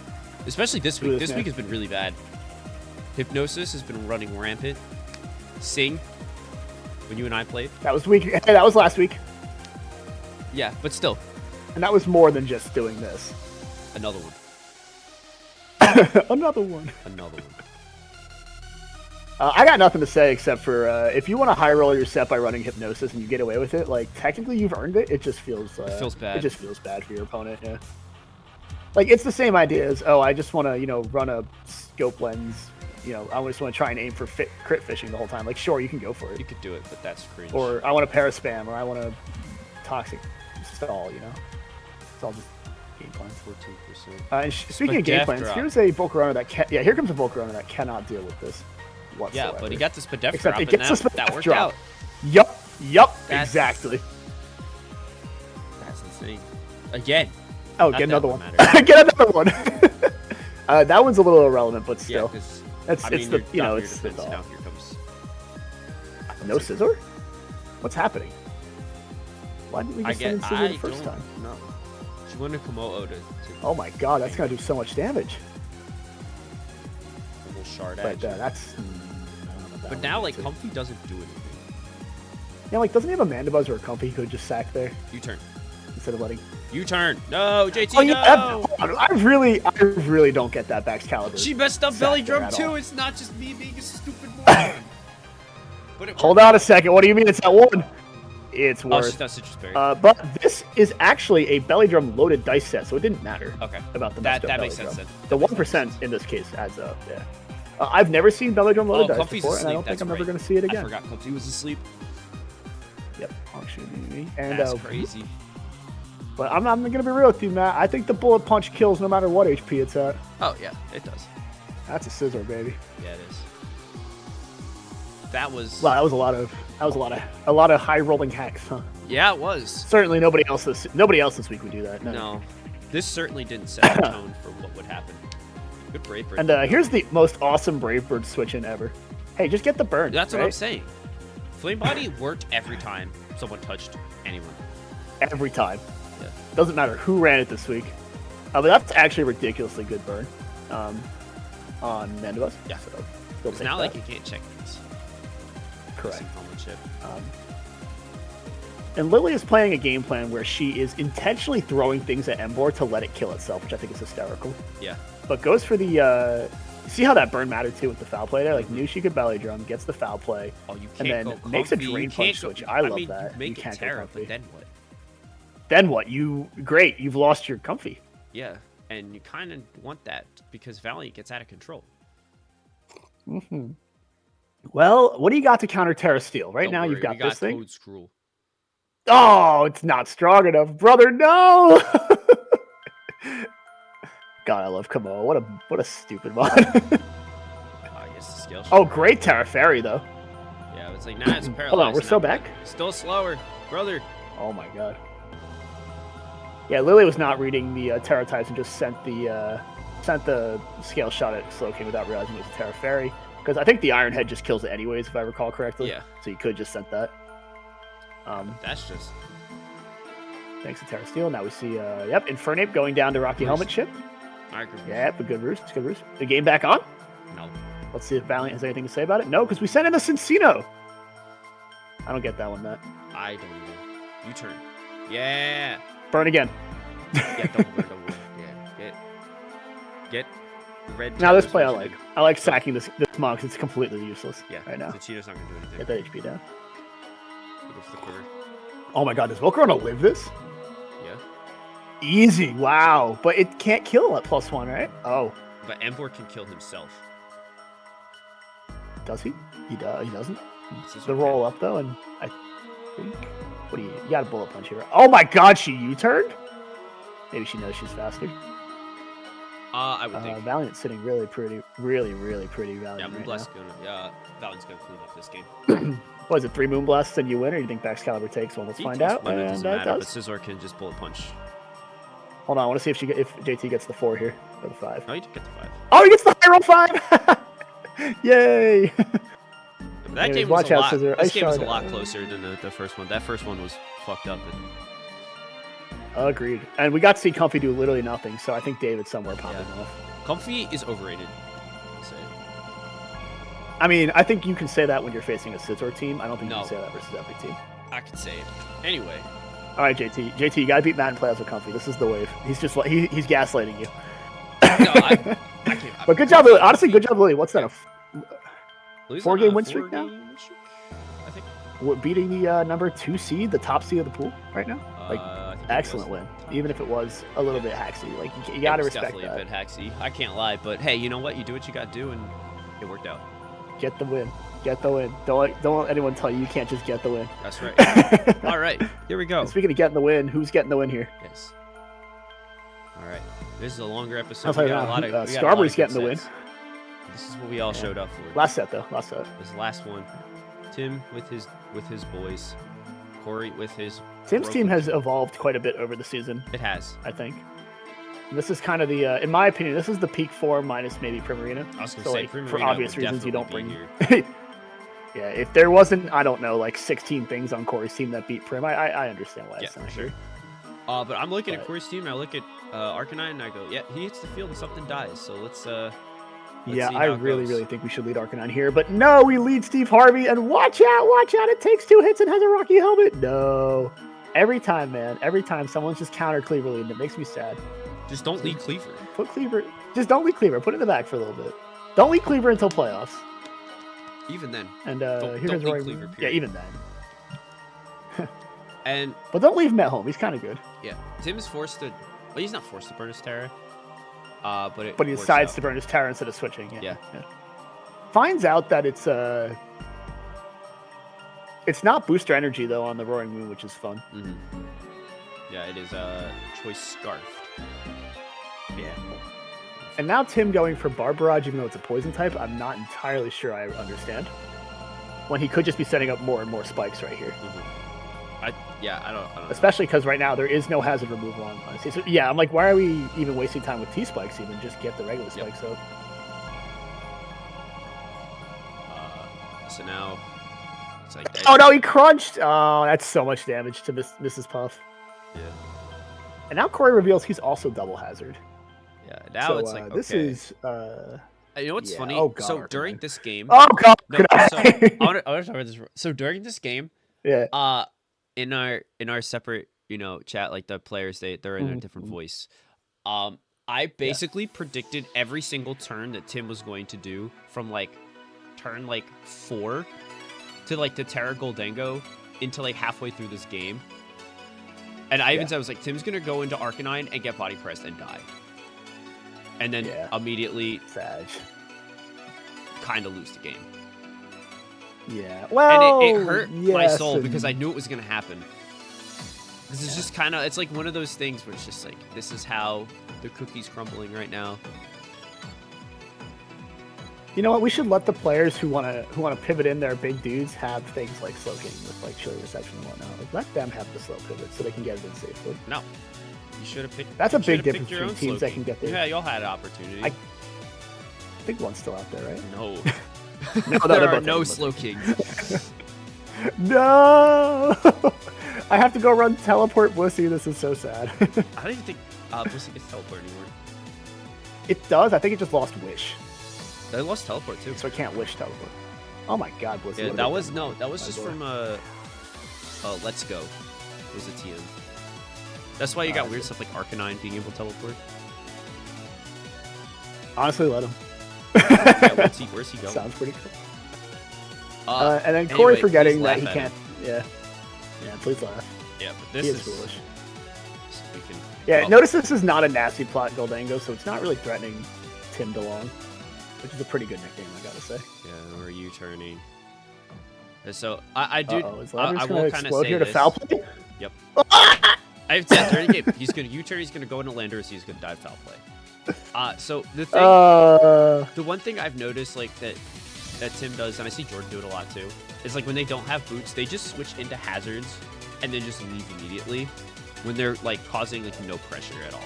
Especially this Who week. is This this week man? has been really bad. Hypnosis has been running rampant. Sing, when you and I played. That was that was last week, Yeah, but still, and that was more than just doing this. another one. Another one. Another one. I got nothing to say except for if you want to high roll your set by running Hypnosis and you get away with it, like technically you've earned it. It just feels It feels bad. It just feels bad for your opponent. Yeah. Like it's the same idea as I just want to run a scope lens. I just want to try and aim for crit fishing the whole time. Like sure you can go for You it, could do it, but that's cringe. or I want to para spam, or I want to toxic stall. It's all just game plans. 14%. And speaking of game Spadef plans, drop. here's a Volcarona that here comes a Volcarona that cannot deal with this whatsoever. Yeah, but he got the Spadef Except drop, it and gets the that Spadef worked drop. out. Yup, That's- exactly. That's insane. Again. Oh, Not get that another one one. matters. Get another one. That one's a little irrelevant, but Yeah, still, because it's I mean, it's the your it's the defense. Now here comes. no scissor. What's happening? Why didn't we just send in scissor the first time? No. She wanted Komodo to Oh my god, that's gonna do so much damage. a little shard But at you. that's. I don't know about But that now, one, like, too. Comfy doesn't do anything. doesn't he have a Mandibuzz or a Comfy he could just sack there U-turn. instead of letting? U-turn. No, JT, Oh yeah, no! I really don't get that Bax Caliber. She messed up sack Belly there Drum at too. all. It's not just me being a stupid moron. But it Hold on a second. What do you mean it's at one? It's Oh, worse. she's not Citrus Berry. But this is actually a belly drum loaded dice set, so it didn't matter Okay. about the That messed up that belly makes sense drum. then. The 1% in this case adds up. Yeah. I've never seen belly drum loaded Oh, dice Comfy's before, and I asleep. don't think That's I'm ever right. going to see it I again. forgot Comfy was asleep. Yep. Auction me. And That's crazy. but I'm going to be real with you, Matt. I think the bullet punch kills no matter what HP it's at. Oh yeah, it does. That's a scissor, baby. Yeah, it is. That was. Wow, that was a lot of high rolling hacks, huh? Yeah, it was. Certainly nobody else this week would do that. No. No, this certainly didn't set the tone for what would happen. Good Brave Bird. And here's the most awesome Brave Bird switch in ever. Hey, just get the burn. That's what right? I'm saying. Flame Body worked every time someone touched anyone. Every time. Yeah. Doesn't matter who ran it this week. But that's actually a ridiculously good burn on Mandibus. Yeah. So It's not like you can't check these. Correct. On the chip. And Lily is playing a game plan where she is intentionally throwing things at Embor to let it kill itself, which I think is hysterical. Yeah. But goes for the... see how that burn mattered too with the foul play there? Like, knew she could belly drum, gets the foul play, Oh, you and can't then go makes a comfy. drain You punch can't switch. go, I love mean, that. You make You can't it go Terra, comfy. but then what? Then what? Great, you've lost your comfy. Yeah, and you kind of want that because Valiant gets out of control. Mm-hmm. Well, what do you got to counter Terra Steel? Right Don't now, worry, you've got we got this thing. Toad Scroll. Oh, it's not strong enough, brother. No. God, I love Kamo. What a stupid mod. I guess the scale. Oh, great Terra Fairy though. Yeah, it's like it's paralyzed. Hold on, we're now, still but back. Still slower, brother. Oh my god. Yeah, Lily was not reading the Terra types and just sent the scale shot at Slowking without realizing it was a Terra Fairy. Because I think the Iron Head just kills it anyways, if I recall correctly. Yeah. So you could just sent that. That's just. Thanks to Terra Steel. Now we see, Infernape going down to Rocky Roost. Helmet ship. Yep, a good roost. It's a good roost. The game back on? No. Let's see if Valiant has anything to say about it. No, because we sent in a Cincino. I don't get that one, Matt. I don't even. You turn. Yeah. Burn again. Yeah, don't worry. Yeah. Get the red. Now this Towers play I version like. of- I like sacking this monk. It's completely useless Yeah. right now. The Cheetah's not gonna do anything. Get that HP down. Go for the quiver. Oh my god, does Volcarona live this? Yeah. Easy, wow. But it can't kill at +1, right? Oh, But Embor can kill himself. does he? He doesn't. This is The okay. roll up though, and I think you got a bullet punch here. Oh my god, she U-turned? Maybe she knows she's faster. I would think. Valiant's sitting really pretty Valiant Yeah, right Moonblast's now. gonna. Yeah, Valiant's gonna clean up this game. What is it, 3 Moonblasts and you win, or do you think Baxcalibur takes one? Let's find out. It And doesn't that matter, but does. Scizor can just bullet punch. Hold on, I want to see if JT gets the 4 here, or the 5. No, you did get the 5. Oh, he gets the high roll 5! Yay! But that Anyways, game was watch a out, lot. Scizor. This Ice game was a Shard. lot closer than the first one. That first one was fucked up. Agreed. And we got to see Comfy do literally nothing, so I think David's somewhere popping off. Comfy is overrated. I'll say. I mean, I think you can say that when you're facing a Scizor team. I don't think you No. can say that versus every team. I could say it. Anyway, All right, JT, you got to beat Matt and play as a Comfy. This is the wave. He's just like he's gaslighting you. no, I can't. But good job, Lily. Honestly, good job, Lily. What's that? Losing 4-game on a win streak now? 4-game win streak, I think. We're beating the number 2 seed, the top seed of the pool right now. Like, I think it excellent was. win. Even if it was a little bit hacksy, like you It got to was respect definitely that. a bit hacksy. I can't lie, but hey, you know what? You do what you got to do, and it worked out. Get the win. Get the win. Don't let anyone tell you can't just get the win. That's right. All right, here we go. And speaking of getting the win, who's getting the win here? Yes. All right. This is a longer episode. I'll tell We you got a now, lot of. we got a lot of Strawberry's good getting the win. sets. This is what we all Yeah. showed up for. Last set though. Last set. This is the last one. Tim with his boys. Corey with his. Tim's team broken- has evolved quite a bit over the season, It has. I think. This is kind of the, in my opinion, this is the peak 4 minus maybe Primarina. I was gonna So, say like, for Primarina obvious would reasons, you don't definitely bring. be here. Yeah, if there wasn't, I don't know, like 16 things on Corey's team that beat Prim, I understand why Yeah, it's not for sure. here. But I'm looking at But- Corey's team, and I look at Arcanine, and I go, yeah, he hits the field and something dies. So let's Yeah, see I how it really, goes. really think we should lead Arcanine here. But no, we lead Steve Harvey, and watch out, it takes 2 hits and has a Rocky Helmet. No. Every time, man, every time someone's just counter Cleaverly, and it makes me sad. Just don't lead Cleaver. Put Cleaver, just don't lead Cleaver, put it in the back for a little bit. Don't lead Cleaver until playoffs. Even then. And Don't here's leave Roy. Cleaver, Yeah, period. even then. And But don't leave him at home, he's kind of good. yeah, Tim is forced to. Well, he's not forced to burn his Terra. But he But he decides to burn his Terra instead of switching. Yeah. Finds out that it's not booster energy though on the Roaring Moon, which is fun. Mm-hmm. Yeah, it is choice scarf. Yeah. And now Tim going for Barbarage, even though it's a poison type, I'm not entirely sure I understand. When he could just be setting up more and more spikes right here. Mm-hmm. I don't know. Especially because right now there is no hazard removal on Icy. So yeah, I'm like, why are we even wasting time with T-spikes even? Just get the regular spikes up. So now It's like Oh no, he crunched. Oh, that's so much damage to Mrs. Puff. yeah, And now Corey reveals he's also double hazard. yeah. Now So it's like this okay. is You know what's yeah. funny? Oh god. So Arcanine. during this game, Oh god. no. So Arcanine. I want to talk about this. So during this game, Yeah. in our separate chat, like the players they're in a different voice. I basically predicted every single turn that Tim was going to do from like turn like 4 to like the Terra Goldango into like halfway through this game. And I even said, I was like, Tim's gonna go into Arcanine and get body pressed and die. And then immediately kind of lose the game. Yeah. Well, and it hurt my soul because I knew it was gonna happen. This is just kind of, it's like one of those things where it's just like, this is how the cookie's crumbling right now. You know what? We should let the players who want to pivot in their big dudes have things like slow hitting with like chili reception and whatnot. Like let them have the slow pivot so they can get it in safely. No, you should have picked. That's a big difference between teams that can get there. Yeah, y'all had an opportunity. I think one's still out there, right? No, no, there are no slow kings. No. I have to go run teleport Blissey. This is so sad. I don't even think Blissey gets teleport anymore. It does. I think it just lost Wish. They lost teleport too. So I can't Wish teleport. Oh my god, Blissey. Yeah, that was just from Let's Go. It was a TM. That's why you got weird stuff like Arcanine being able to teleport. Honestly, let him. Yeah, where's he going? Sounds pretty cool. And then Corey forgetting that he can't. Yeah. Yeah, please laugh. Yeah, but this is foolish. So we can, yeah, notice this is not a nasty plot Goldango, so it's not really threatening Tim DeLong, which is a pretty good nickname, I gotta say. Yeah, or you turning. So I do. I will kind of say here this. To foul play? Yep. I have to turn game. He's gonna U-turn. He's gonna go into Landorus. He's gonna die foul play. So the thing, the one thing I've noticed like that Tim does, and I see Jordan do it a lot too, is like when they don't have boots, they just switch into hazards and then just leave immediately when they're like causing like no pressure at all.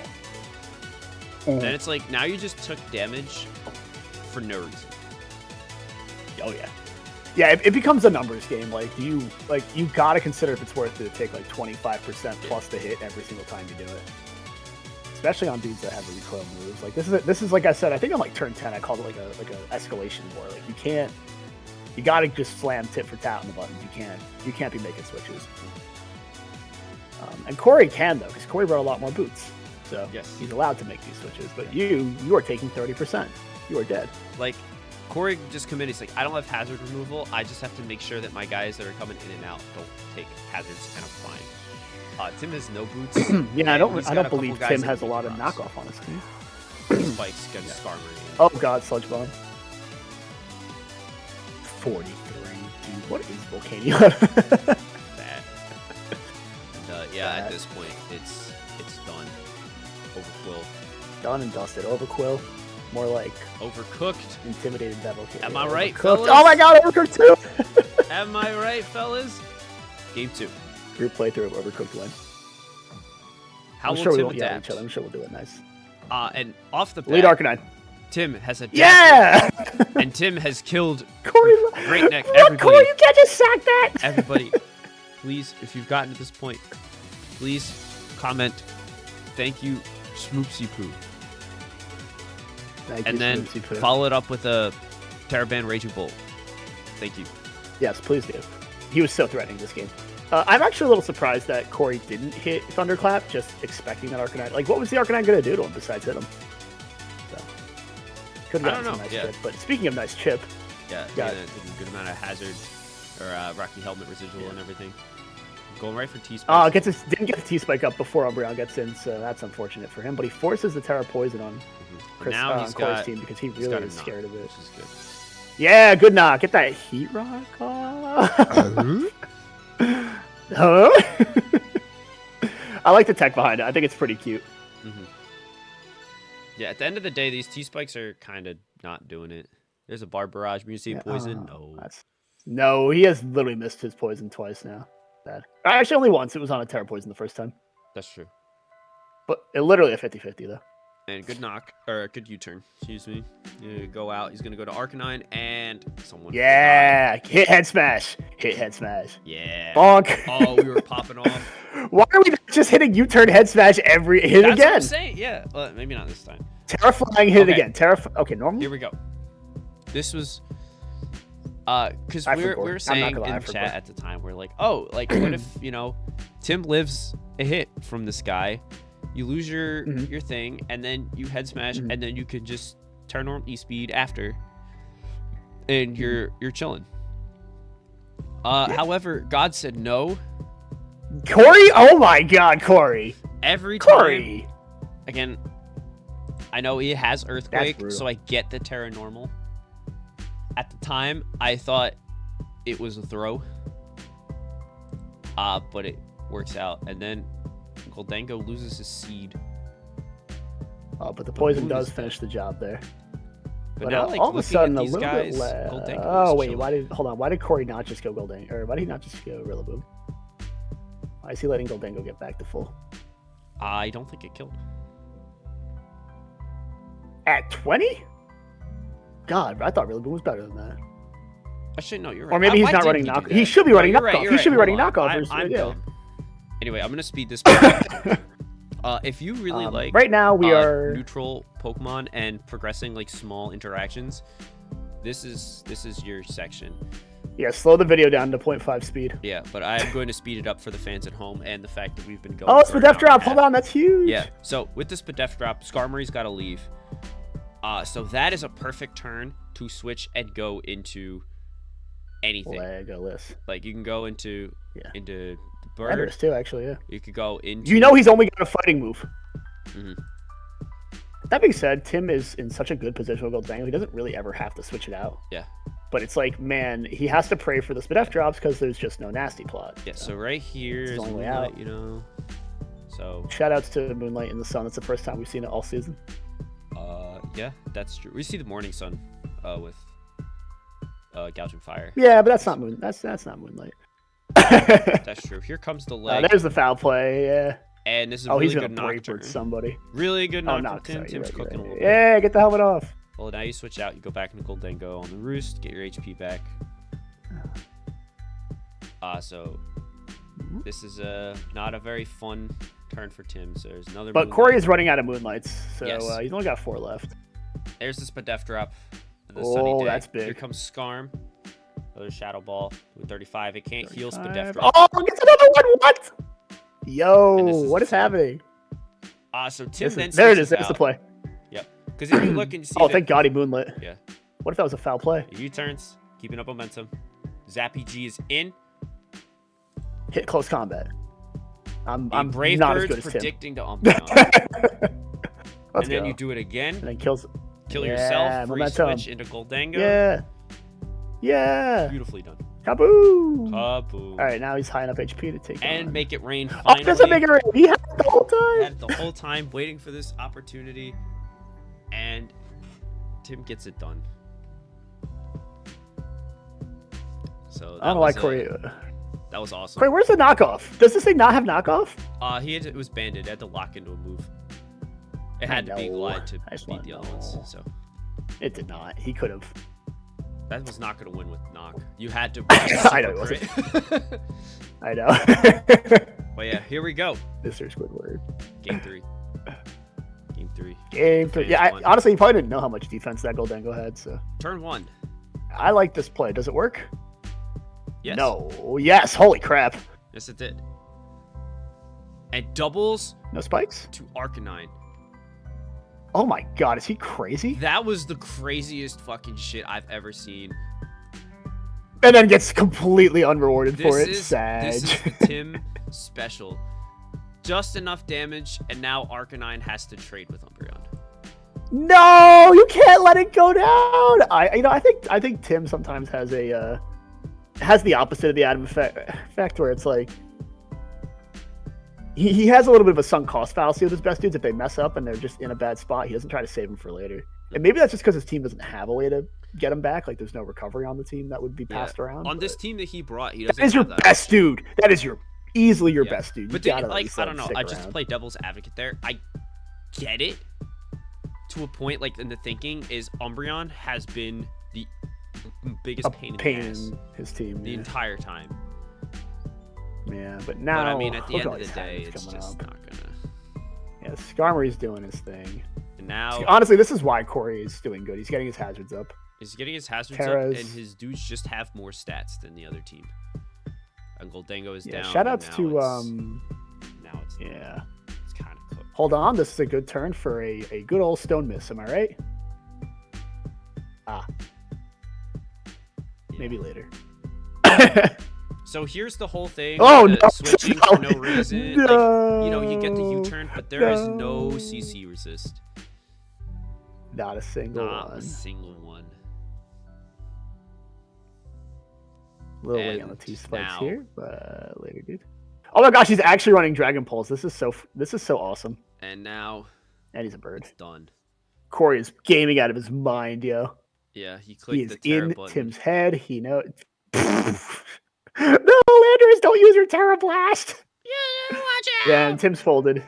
Then it's like now you just took damage for no reason. Oh yeah. Yeah, it becomes a numbers game. Like you gotta consider if it's worth it to take like 25% plus the hit every single time you do it. Especially on dudes that have the recoil moves. Like this is like I said, I think on like turn 10 I called it like a escalation war. Like you gotta just slam tit for tat on the buttons. You can't be making switches. And Corey can though, because Corey brought a lot more boots. So he's allowed to make these switches. But you are taking 30%. You are dead. Like Corey just committed. He's like, I don't have hazard removal. I just have to make sure that my guys that are coming in and out don't take hazards, and I'm fine. Tim has no boots. Yeah, I don't believe Tim has a lot of knockoff on his team. Spikes got Skarmory. Oh god, Sludge Bomb. 43, dude. What is Volcanion? Bad. And yeah, at this point, it's done. Overquill. Done and dusted. Overquill. More like overcooked. Intimidated Devil. Am I right, Overcooked. fellas? Oh my god, Overcooked too! Am I right, fellas? Game 2. Group playthrough of Overcooked win. How I'm will sure we Tim won't yell at adapt? each other. I'm sure we'll do it nice. And off the bat, Lead Arcanine. Tim has adapted. Yeah! And Tim has killed Corey, Great Neck. What, Everybody, Corey, you can't just sack that! everybody, please, if you've gotten to this point, please comment. Thank you, Smoopsy Poo. Thank And you, then Smoopsy Poo. follow it up with a Terraban Raging Bolt. Thank you. Yes, please do. He was so threatening this game. I'm actually a little surprised that Corey didn't hit Thunderclap, just expecting that Arcanine. Like, what was the Arcanine going to do to him besides hit him? So, could have gotten some nice chip. But speaking of nice chip, got a good amount of hazard or Rocky Helmet residual and everything. Going right for T-Spike. Didn't get the T-Spike up before Umbreon gets in, so that's unfortunate for him. But he forces the Terra Poison on Chris, now he's Corey's team because he really is scared of it. Which is good. Yeah, good knock. Get that Heat Rock off. Huh? I like the tech behind it. I think it's pretty cute. Yeah, at the end of the day, these T-Spikes are kind of not doing it. There's a Bar Barrage. Museum Poison. No, he has literally missed his poison twice now. Bad. Actually, only once. It was on a Terra Poison the first time. That's true. But it literally a 50-50, though. And good knock, or good U-turn, excuse me. You go out, he's going to go to Arcanine, and someone... Yeah, hit head smash. Hit head smash. Yeah. Bonk. Oh, we were popping off. Why are we not just hitting U-turn head smash hit That's again? what I'm saying, yeah. Well, maybe not this time. Terrifying hit Okay. again. Okay, normal. Here we go. This was... Because we were saying in chat at the time, we're like, oh, like, what if, Tim lives a hit from this guy, you lose your thing, and then you head smash, and then you can just turn on E-speed after, and you're chilling. However, God said no. Corey? Oh my God, Corey. Every time. Corey. Again, I know he has Earthquake, brutal. so I get the Terra Normal. At the time, I thought it was a throw. But it works out. And then Goldango loses his seed. Oh, but the poison moon does is finish the job there. But now, like, all of a looking sudden, at a these little guys, bit less. Goldango Oh is wait, chilling. why did Corey not just go Goldango? Or why did he not just go Rillaboom? Why is he letting Goldango get back to full? I don't think it killed. At 20? God, I thought Rillaboom was better than that. Actually, no, you're right. Or maybe he's Why not didn't running he do knockoff. that? He should be No, running you're right, knockoff. you're He right. should be Hold running on. knockoff. I'm yeah. dumb. Anyway, I'm gonna speed this back. If you really like right now we are neutral Pokemon and progressing like small interactions, this is your section. yeah, slow the video down to 0.5 speed. Yeah, but I'm going to speed it up for the fans at home and the fact that we've been going. Oh, it's for the an Def hour and a drop. Hold half. on, that's huge. Yeah. So with this Spadef drop, Skarmory's got to leave. So that is a perfect turn to switch and go into anything. Legolas. Like you can go into the bird. Landers too, actually. Yeah. You could go into. You know he's only got a fighting move. Mhm. That being said, Tim is in such a good position with Goldango. He doesn't really ever have to switch it out. Yeah. But it's like, man, he has to pray for the Spadef drops because there's just no nasty plot. Yeah. So right here It's is the only way Moonlight, out. So. Shout outs to Moonlight in the Sun. That's the first time we've seen it all season. Yeah, that's true. We see the Morning Sun, with Gouging Fire. Yeah, but that's not Moon. That's not Moonlight. That's true. Here comes the leg, There's the foul play. Yeah. and this is a Oh, really he's gonna good knock break turn. with somebody. Really good Oh, knock no, from Tim. sorry, Tim's you're cooking a right. little bit. Yeah, get the helmet off. Well, now you switch out. You go back into Goldango on the Roost. Get your HP back. So this is not a very fun turn for Tim. So there's another. But Moonlight. Corey is running out of Moonlights, so Yes. He's only got 4 left. There's the Spadef drop. And the Oh, sunny day. that's big. Here comes Skarm. Another Shadow Ball with 35. It can't heal 35. Spadef drop. Oh, gets another one. What? Yo, And this is what is the same. happening? So Tim then There it is. switches There's the out. play. Yep. Because if you look and you see Oh, that thank God he moonlit. Yeah. What if that was a foul play? U-turns, keeping up momentum. Zappy G is in. Hit close combat. I'm Brave not as Birds good as Tim. predicting to Umbreon. Let's And then go. you do it again. And then kills. Kill Yeah, yourself. Free momentum. switch into Goldango. Yeah. Yeah. Beautifully done. Kaboom. Kaboom. All right, now he's high enough HP to take And on. make it rain Oh, finally. doesn't make it rain. He had it the whole time. Had it the whole time waiting for this opportunity. And Tim gets it done. So I don't know why was, Corey. that was awesome. Corey, where's the knockoff? Does this thing not have knockoff? It was banded. It had to lock into a move. It had to be know. glide to I just beat wanna the other ones. know. So It did not. He could have. that was not going to win with knock. You had to. I know it Super I know. But yeah, here we go. Mr. Squidward. Game 3. Game 3. Game 3. Yeah, Phase one. honestly, you probably didn't know how much defense that Goldango had, so. Turn 1. I like this play. Does it work? Yes. No. Yes. Holy crap. Yes, it did. And doubles No spikes? to Arcanine. Oh my god, is he crazy? That was the craziest fucking shit I've ever seen. And then gets completely unrewarded for it. This is the Tim special. Just enough damage, and now Arcanine has to trade with Umbreon. No, you can't let it go down. I think Tim sometimes has the opposite of the Adam effect where it's like he has a little bit of a sunk cost fallacy with his best dudes. If they mess up and they're just in a bad spot, he doesn't try to save them for later. And maybe that's just because his team doesn't have a way to get him back. Like there's no recovery on the team that would be passed around. On this but team that he brought, he that doesn't is your have that. best dude. That is easily your Yeah. best dude. You But then, gotta at like, least I let don't him know. stick I just to around. play devil's advocate there. I get it. to a point, like in the thinking, is Umbreon has been the biggest pain in the ass in his team the entire time. Yeah, but now, But I mean, at the look end at all of the these day, habits it's coming just up. not gonna. Yeah, Skarmory's doing his thing. And now Honestly, this is why Corey is doing good. He's getting his hazards up. he's getting his hazards Terra's- up, and his dudes just have more stats than the other team. And Goldango is Yeah, down. shout and outs now to now it's yeah. it's kind of cooked. Hold on, this is a good turn for a good old stone miss. Am I right? Ah, Yeah. maybe later. So here's the whole thing. Oh, with the no. switching for no reason. Like, you get the No. U-turn, but there is no No. CC resist. Not a single Not one. a single one. A little late on the And T spikes now- here, but later, dude. Oh my gosh, he's actually running Dragon Pulse. This is so awesome. And now And he's a bird. it's done. Corey is gaming out of his mind, yo. Yeah, he He clicked is the Terra in button. Tim's head. He knows. No, Landers, don't use your Terra Blast. Yeah, watch Yeah, and Tim's folded.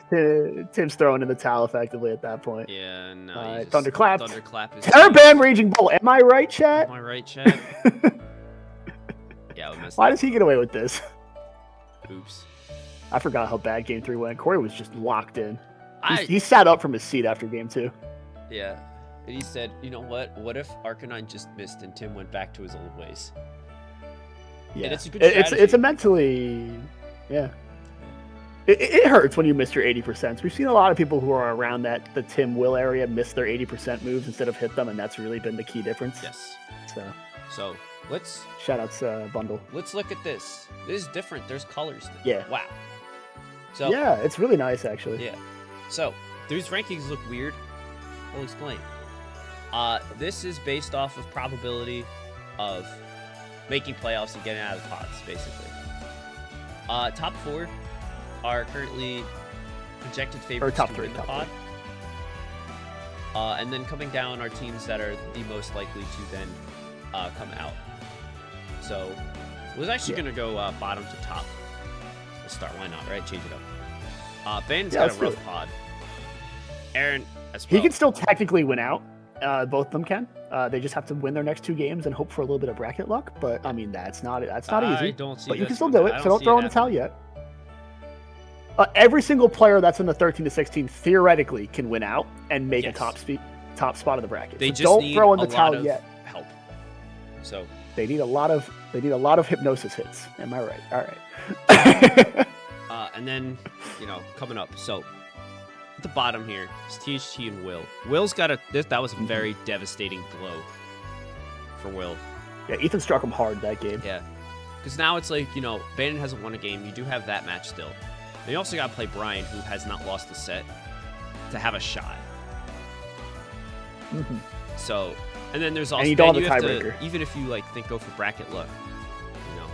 Tim's throwing in the towel effectively at that point. Yeah, no. Thunderclap. Thunderclap is. Terra Ban Raging Bull. Am I right, chat? Am I right, Chad? Yeah, we messed Why up. does he get away with this? Oops. I forgot how bad Game 3 went. Corey was just locked in. I He sat up from his seat after Game 2. yeah. And he said, you know what? What if Arcanine just missed and Tim went back to his old ways? Yeah, it's a good It's strategy. a mentally, yeah. It hurts when you miss your 80%. We've seen a lot of people who are around the Tim Will area miss their 80% moves instead of hit them, and that's really been the key difference. Yes. So So let's shout outs Bundle. look at this. This is different. There's colors. Yeah. Wow. So Yeah, it's really nice actually. yeah. So these rankings look weird. I'll explain. This is based off of probability of making playoffs and getting out of the pods, basically. Top 4 are currently projected favorites top to three, win the top pod. And then coming down are teams that are the most likely to then come out. So I was actually going to go bottom to top. Let's start. Why not, right? Change it up. Ben's Yeah, got let's a do rough it. pod. Aaron as He well. can still technically win out. Both of them can. They just have to win their next 2 games and hope for a little bit of bracket luck. But I mean, that's not I easy. don't see But you this can still one. do it. I So don't see throw it in the towel happening. yet. Every single player that's in the 13 to 16 theoretically can win out and make Yes. a top spot of the bracket. They So just don't need throw in a the towel lot of yet. help. So They need a lot of hypnosis hits. Am I right? All right. and then coming up. So at the bottom here is THT and Will. Will's got that was a very devastating blow for Will. Yeah, Ethan struck him hard that game. Yeah. Because now it's like, Bandon hasn't won a game. You do have that match still. And you also got to play Brian, who has not lost a set, to have a shot. Mhm. So, and then there's also And you don't then have the to- tiebreaker. even if you think go for bracket luck,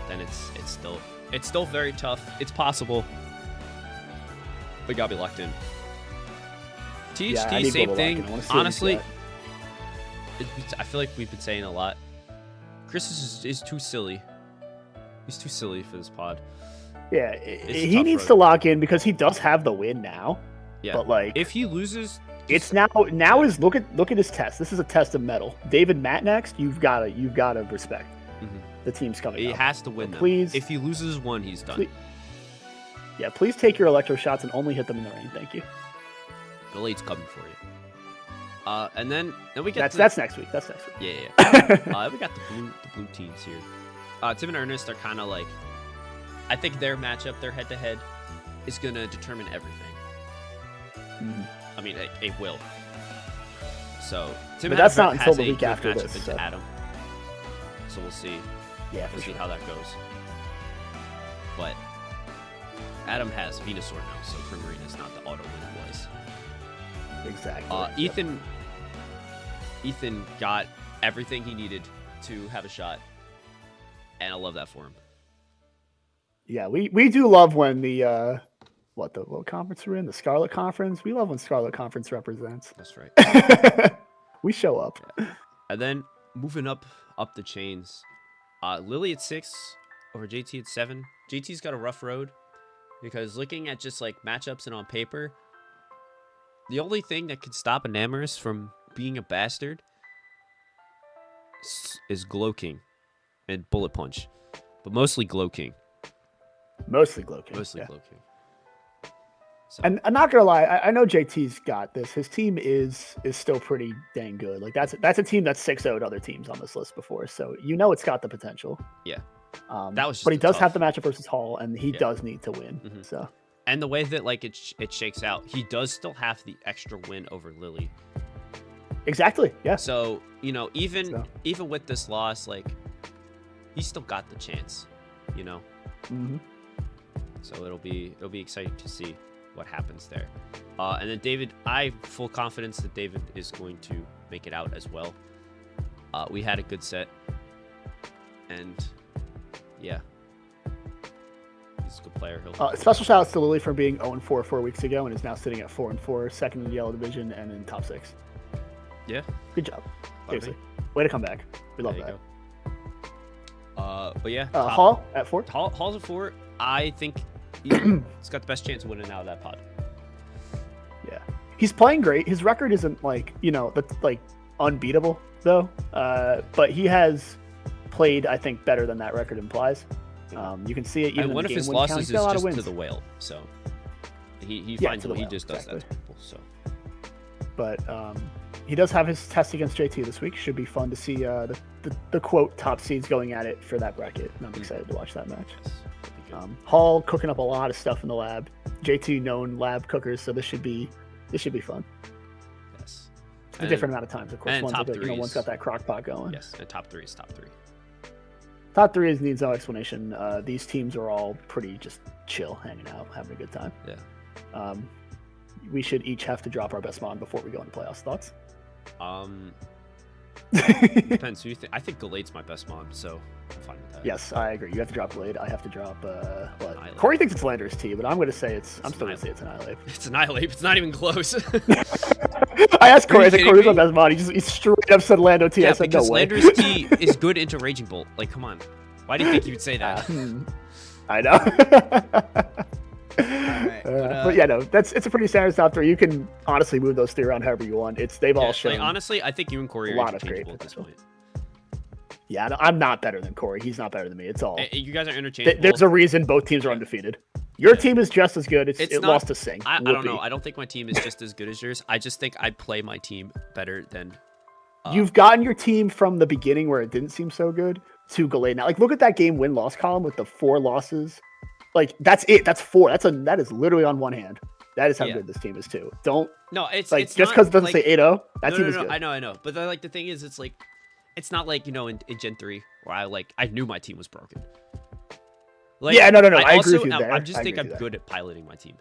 then it's still very tough. It's possible, but you gotta be locked in. THT, Yeah, I need same global thing. lock-in. I wanna see what he's Honestly, got. I feel like we've been saying a lot. Chris is too silly. He's too silly for this pod. Yeah, a he tough needs road. to lock in because he does have the win now. Yeah. But If he loses, it's now is look at his test. This is a test of metal. David Matt next. You've got to respect the team's coming. he up. has to win So them. please- If he loses one, he's done. Please- Yeah, please take your electro shots and only hit them in the rain. Thank you. The late's coming for you. And then we get That's next week. That's next week. yeah. We got the blue teams here. Tim and Ernest are kind of like, I think their matchup, their head to head, is gonna determine everything. Mhm. I mean, it will. So Tim But has that's not has until the a week good after matchup this, into so. Adam. So we'll see. Yeah, We'll for see sure. how that goes. But Adam has Venusaur now, so Primarina's not the auto win it was. Exactly. Ethan got everything he needed to have a shot, and I love that for him. Yeah, we do love when the what conference we're in, the Scarlet Conference. We love when Scarlet Conference represents. That's right. We show up. And then moving up the chains, Lily at 6 over JT at 7. JT's got a rough road because looking at just like matchups and on paper, The only thing that can stop Enamorous from being a bastard is Glow King and Bullet Punch, but mostly Glow King. Mostly Glow King. Mostly yeah. Glow King. So. And I'm not gonna lie, I know JT's got this. His team is still pretty dang good. Like that's a team that's 6-0'd other teams on this list before, so you know it's got the potential. Yeah. That was. But he does have the matchup versus Hall, and he does need to win. Mm-hmm. So. And the way that like it shakes out, he does still have the extra win over Lily. Exactly. Yeah. So even with this loss, like he still got the chance. Mm-hmm. So it'll be exciting to see what happens there. And then David, I have full confidence that David is going to make it out as well. We had a good set, and yeah, he's a good player. Special shout outs to Lily for being 0-4 4 weeks ago and is now sitting at 4-4, second in the yellow division and in top 6. Yeah, good job. Seriously, way to come back. We love that. But yeah, Hall at 4. Hall's at 4. I think he's got the best chance of winning out of that pod. Yeah, he's playing great. His record isn't that's like unbeatable though. But he has played, I think, better than that record implies. You can see it. Even one of his losses is just to the whale. So he finds what he just does that to people. So, but he does have his test against JT this week. Should be fun to see the quote top seeds going at it for that bracket. And I'm excited to watch that match. Yes, Hall cooking up a lot of stuff in the lab. JT known lab cookers, so this should be fun. Yes, it's a different amount of times, of course. One's got that crock pot going. Yes, and top 3 is top 3. Top 3 needs no explanation. These teams are all pretty just chill, hanging out, having a good time. Yeah. We should each have to drop our best mon before we go into playoffs. Thoughts? Depends. Who you think? I think Galade's my best mon, so I'm fine with that. Yes, I agree. You have to drop Galade. I have to drop what? Corey thinks it's Landorus T, but I'm going to say I'm still going to say it's Annihilate. It's Annihilate. It's not even close. I asked Corey. I said, Corey's my best mon. He straight up said Lando T. Yeah, I said, no way. Landorus T is good into Raging Bolt. Like, come on. Why do you think you would say that? I know. Right, but yeah, no, it's a pretty standard top 3. You can honestly move those 3 around however you want. They've all shown. Like, honestly, I think you and Corey are interchangeable at this point. Yeah, no, I'm not better than Corey. He's not better than me. It's all. You guys are interchangeable. There's a reason both teams are undefeated. Your team is just as good. It lost to Sing. I don't know. I don't think my team is just as good as yours. I just think I play my team better than. You've gotten your team from the beginning where it didn't seem so good to Galade. Now, like, look at that game win-loss column with the 4 losses. Like, that's it. That's 4. That is literally on one hand. That is how good this team is too. It's just because it doesn't say 8-0. That team is good. I know. But the thing is, it's like, it's not like in Gen 3 where I knew my team was broken. Like, yeah, no. I agree with you there. I just think I'm good at piloting my team,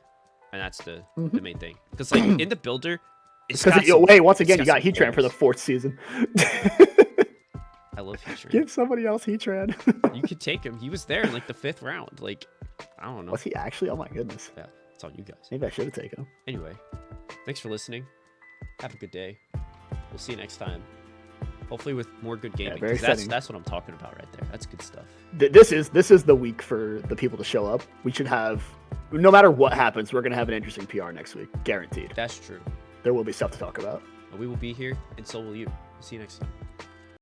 and that's the main thing. Because like in the builder, once again, you got Heatran for the 4th season. I love Heatran. Give somebody else Heatran. You could take him. He was there in like the 5th round. Like, I don't know. Was he actually? Oh my goodness. Yeah, it's on you guys. Maybe I should have taken him. Anyway, thanks for listening. Have a good day. We'll see you next time. Hopefully with more good gaming. Yeah, that's what I'm talking about right there. That's good stuff. This is the week for the people to show up. We should have, no matter what happens, we're going to have an interesting PR next week. Guaranteed. That's true. There will be stuff to talk about. We will be here, and so will you. See you next time.